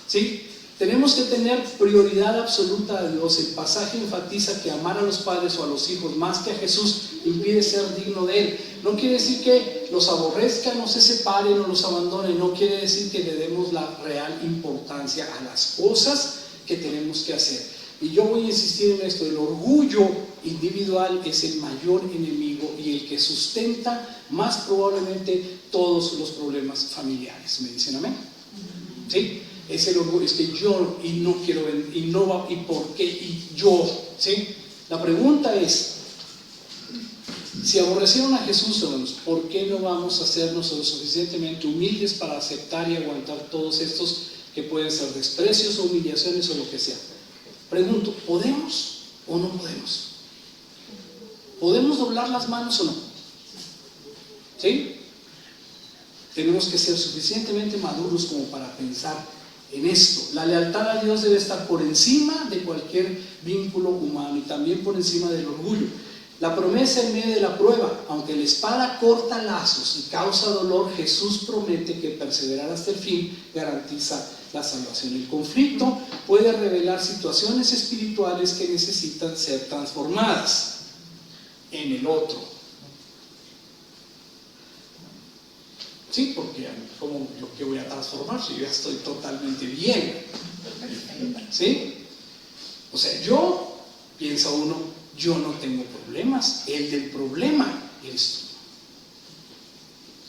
¿sí? Tenemos que tener prioridad absoluta a Dios. El pasaje enfatiza que amar a los padres o a los hijos más que a Jesús impide ser digno de Él. No quiere decir que los aborrezcan o se separen o los abandonen. No quiere decir que le demos la real importancia a las cosas que tenemos que hacer. Y yo voy a insistir en esto: el orgullo individual es el mayor enemigo y el que sustenta más probablemente todos los problemas familiares. ¿Me dicen amén? ¿Sí? Es el orgullo, es que yo y no quiero ver, y no va, y por qué, y yo, ¿sí? La pregunta es, si aborrecieron a Jesús, hermanos, ¿por qué no vamos a hacernos lo suficientemente humildes para aceptar y aguantar todos estos que pueden ser desprecios o humillaciones o lo que sea? Pregunto, ¿podemos o no podemos? ¿Podemos doblar las manos o no? ¿Sí? Tenemos que ser suficientemente maduros como para pensar en esto. La lealtad a Dios debe estar por encima de cualquier vínculo humano y también por encima del orgullo. La promesa en medio de la prueba, aunque la espada corta lazos y causa dolor, Jesús promete que perseverar hasta el fin garantiza la salvación. El conflicto puede revelar situaciones espirituales que necesitan ser transformadas en el otro. Sí, porque ¿cómo yo qué voy a transformar si yo ya estoy totalmente bien? ¿Sí? O sea, piensa uno, yo no tengo problemas, el del problema eres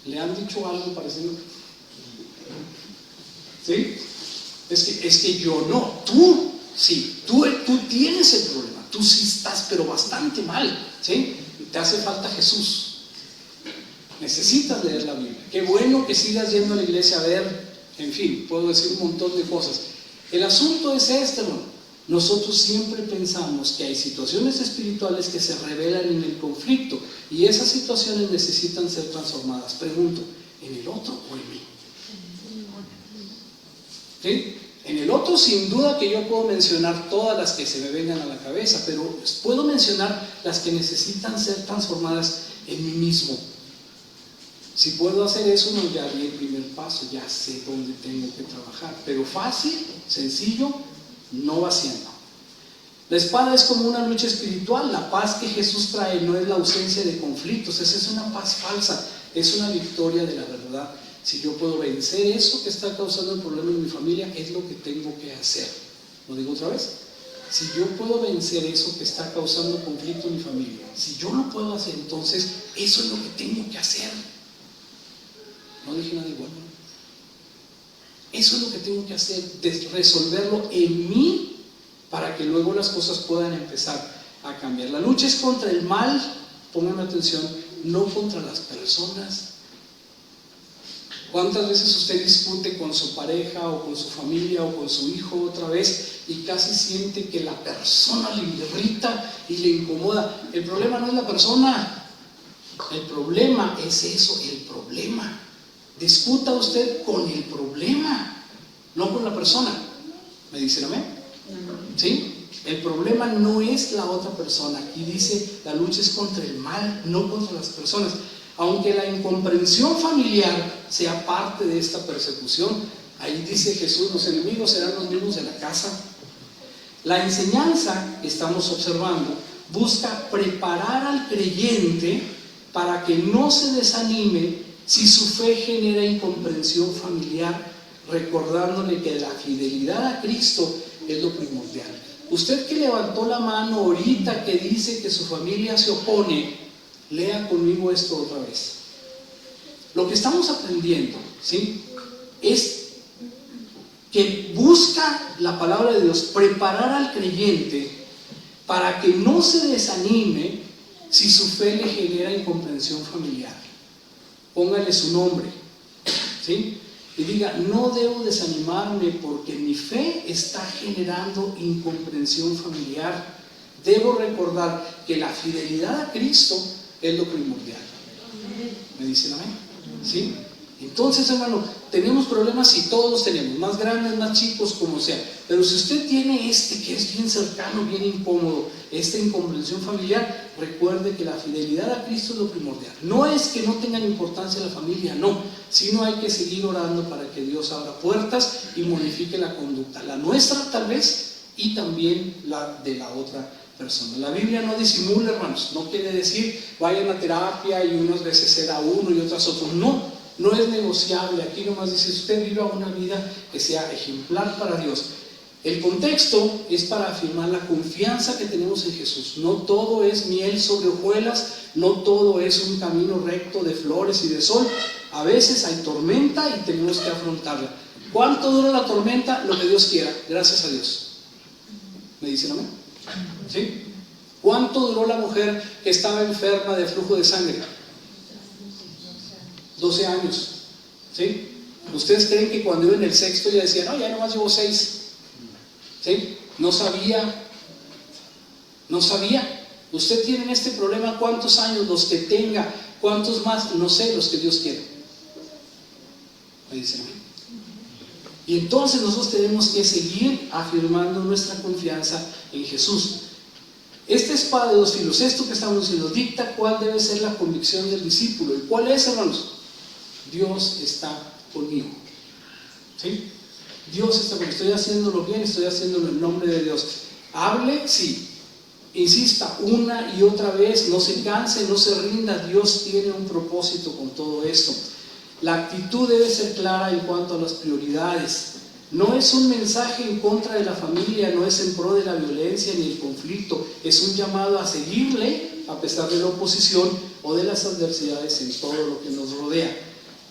tú. ¿Le han dicho algo parecido? ¿Sí? Es que yo no, tú sí, tú tienes el problema, tú sí estás pero bastante mal, ¿sí? Te hace falta Jesús. Necesitas leer la Biblia. Qué bueno que sigas yendo a la iglesia a ver, en fin, puedo decir un montón de cosas. El asunto es este, hermano. Nosotros siempre pensamos que hay situaciones espirituales que se revelan en el conflicto y esas situaciones necesitan ser transformadas. Pregunto, ¿en el otro o en mí? ¿Sí? En el otro, sin duda que yo puedo mencionar todas las que se me vengan a la cabeza, pero puedo mencionar las que necesitan ser transformadas en mí mismo. Si puedo hacer eso, no, ya di el primer paso, ya sé dónde tengo que trabajar. Pero fácil, sencillo, no va siendo. La espada es como una lucha espiritual. La paz que Jesús trae no es la ausencia de conflictos, esa es una paz falsa, es una victoria de la verdad. Si yo puedo vencer eso que está causando el problema en mi familia, es lo que tengo que hacer. ¿Lo digo otra vez? Si yo puedo vencer eso que está causando conflicto en mi familia, si yo lo puedo hacer, entonces eso es lo que tengo que hacer. No dije nada igual, ¿no? Eso es lo que tengo que hacer, resolverlo en mí para que luego las cosas puedan empezar a cambiar. La lucha es contra el mal, pongan atención, no contra las personas. ¿Cuántas veces usted discute con su pareja o con su familia o con su hijo otra vez y casi siente que la persona le irrita y le incomoda? El problema no es la persona, el problema es eso, el problema. Discuta usted con el problema, no con la persona. ¿Me dicen amén? ¿Sí? El problema no es la otra persona. Aquí dice, la lucha es contra el mal, no contra las personas. Aunque la incomprensión familiar sea parte de esta persecución, ahí dice Jesús, los enemigos serán los mismos de la casa. La enseñanza que estamos observando busca preparar al creyente para que no se desanime si su fe genera incomprensión familiar, recordándole que la fidelidad a Cristo es lo primordial. Usted que levantó la mano ahorita que dice que su familia se opone, lea conmigo esto otra vez. Lo que estamos aprendiendo, ¿sí?, es que busca la palabra de Dios preparar al creyente para que no se desanime si su fe le genera incomprensión familiar. Póngale su nombre, ¿sí?, y diga, no debo desanimarme porque mi fe está generando incomprensión familiar. Debo recordar que la fidelidad a Cristo es lo primordial. ¿Me dicen amén? ¿Sí? Entonces, hermano, tenemos problemas y todos tenemos, más grandes, más chicos, como sea. Pero si usted tiene que es bien cercano, bien incómodo, esta incomprensión familiar, recuerde que la fidelidad a Cristo es lo primordial. No es que no tengan importancia la familia, no, sino hay que seguir orando para que Dios abra puertas y modifique la conducta, la nuestra tal vez, y también la de la otra persona. La Biblia no disimula, hermanos, no quiere decir vayan a terapia y unas veces será uno y otras otro, no es negociable. Aquí nomás dice, usted viva una vida que sea ejemplar para Dios. El contexto es para afirmar la confianza que tenemos en Jesús. No todo es miel sobre hojuelas, no todo es un camino recto de flores y de sol. A veces hay tormenta y tenemos que afrontarla. ¿Cuánto dura la tormenta? Lo que Dios quiera, gracias a Dios. ¿Me dicen amén? ¿Sí? ¿Cuánto duró la mujer que estaba enferma de flujo de sangre? 12 años. ¿Sí? ¿Ustedes creen que cuando iba en el sexto ella decía, no, ya nomás llevo 6? ¿Sí? No sabía. Usted tiene este problema, ¿cuántos años? Los que tenga. ¿Cuántos más? No sé, los que Dios quiera. Me dicen amén. Y entonces nosotros tenemos que seguir afirmando nuestra confianza en Jesús. Esta espada de dos filos, esto que estamos diciendo, dicta cuál debe ser la convicción del discípulo. ¿Y cuál es, hermanos? Dios está conmigo. ¿Sí? Dios está conmigo. Estoy haciéndolo bien, estoy haciéndolo en nombre de Dios. Hable, sí. Insista una y otra vez, no se canse, no se rinda. Dios tiene un propósito con todo esto. La actitud debe ser clara en cuanto a las prioridades. No es un mensaje en contra de la familia, no es en pro de la violencia ni el conflicto. Es un llamado a seguirle a pesar de la oposición o de las adversidades en todo lo que nos rodea.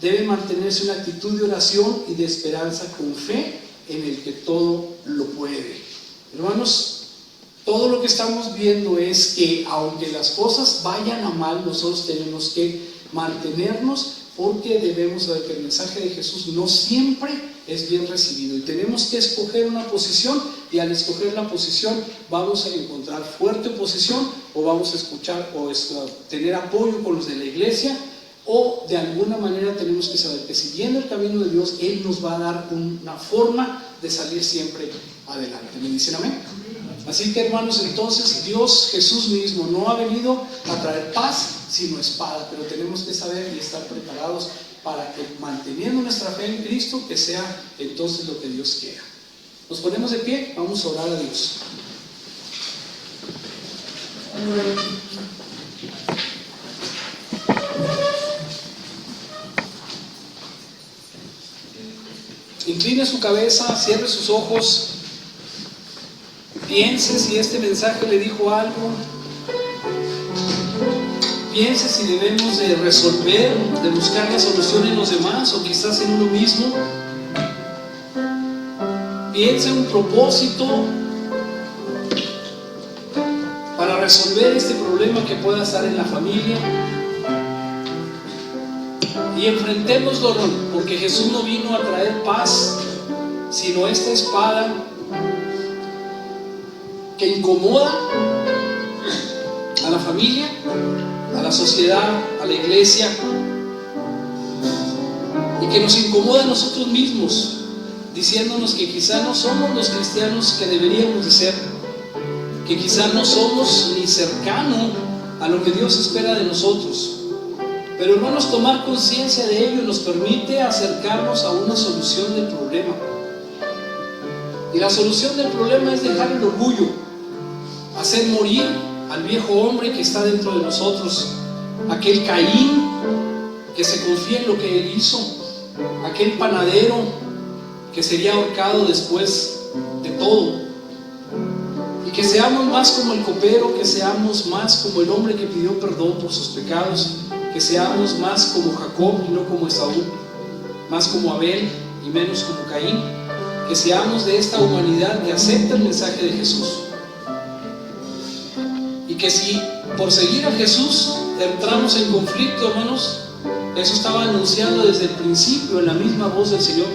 Debe mantenerse una actitud de oración y de esperanza con fe en el que todo lo puede. Hermanos, todo lo que estamos viendo es que aunque las cosas vayan a mal, nosotros tenemos que mantenernos, porque debemos saber que el mensaje de Jesús no siempre es bien recibido y tenemos que escoger una posición, y al escoger la posición vamos a encontrar fuerte oposición, o vamos a escuchar o tener apoyo con los de la iglesia, o de alguna manera tenemos que saber que siguiendo el camino de Dios, Él nos va a dar una forma de salir siempre adelante. ¿Me dicen amén? Así que, hermanos, entonces Dios, Jesús mismo, no ha venido a traer paz sino espada, pero tenemos que saber y estar preparados para que, manteniendo nuestra fe en Cristo, que sea entonces lo que Dios quiera. Nos ponemos de pie, vamos a orar a Dios. Incline su cabeza, cierre sus ojos, piense si este mensaje le dijo algo. Piense si debemos de resolver, de buscar la solución en los demás o quizás en uno mismo. Piense un propósito para resolver este problema que pueda estar en la familia. Y enfrentémoslo, porque Jesús no vino a traer paz, sino esta espada que incomoda a la familia, a la sociedad, a la iglesia, y que nos incomoda a nosotros mismos, diciéndonos que quizá no somos los cristianos que deberíamos de ser, que quizá no somos ni cercanos a lo que Dios espera de nosotros. Pero, hermanos, tomar conciencia de ello nos permite acercarnos a una solución del problema. Y la solución del problema es dejar el orgullo, hacer morir al viejo hombre que está dentro de nosotros, aquel Caín que se confía en lo que él hizo, aquel panadero que sería ahorcado después de todo, y que seamos más como el copero, que seamos más como el hombre que pidió perdón por sus pecados, que seamos más como Jacob y no como Esaú, más como Abel y menos como Caín, que seamos de esta humanidad que acepta el mensaje de Jesús. Y que si por seguir a Jesús entramos en conflicto, hermanos, eso estaba anunciado desde el principio en la misma voz del Señor.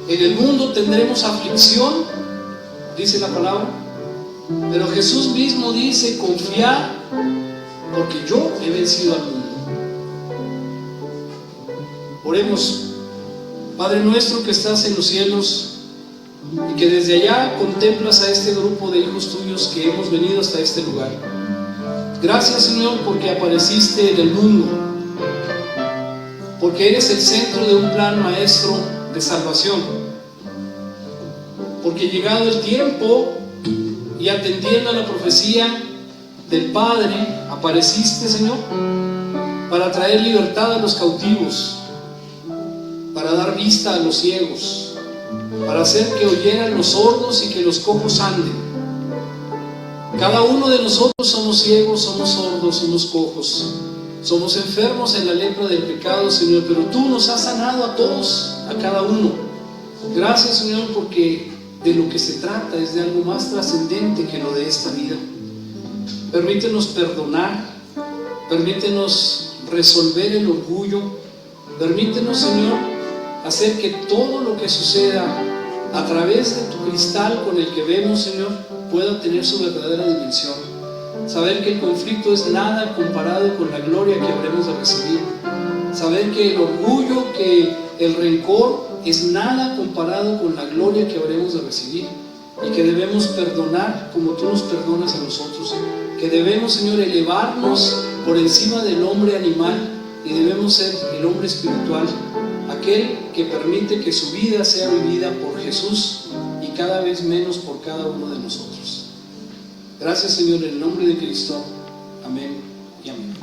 En el mundo tendremos aflicción, dice la palabra, pero Jesús mismo dice: confiad, porque yo he vencido al mundo. Oremos. Padre nuestro que estás en los cielos, y que desde allá contemplas a este grupo de hijos tuyos que hemos venido hasta este lugar. Gracias, Señor, porque apareciste en el mundo, porque eres el centro de un plan maestro de salvación, porque llegado el tiempo y atendiendo a la profecía del Padre, apareciste, Señor, para traer libertad a los cautivos, para dar vista a los ciegos, para hacer que oyeran los sordos y que los cojos anden. Cada uno de nosotros somos ciegos, somos sordos, somos cojos, somos enfermos en la lepra del pecado, Señor, pero tú nos has sanado a todos, a cada uno. Gracias, Señor, porque de lo que se trata es de algo más trascendente que lo de esta vida. Permítenos perdonar, permítenos resolver el orgullo, permítenos, Señor, hacer que todo lo que suceda a través de tu cristal con el que vemos, Señor, pueda tener su verdadera dimensión. Saber que el conflicto es nada comparado con la gloria que habremos de recibir. Saber que el orgullo, que el rencor es nada comparado con la gloria que habremos de recibir, y que debemos perdonar como tú nos perdonas a nosotros, que debemos, Señor, elevarnos por encima del hombre animal y debemos ser el hombre espiritual, aquel que permite que su vida sea vivida por Jesús y cada vez menos por cada uno de nosotros. Gracias, Señor, en el nombre de Cristo. Amén y amén.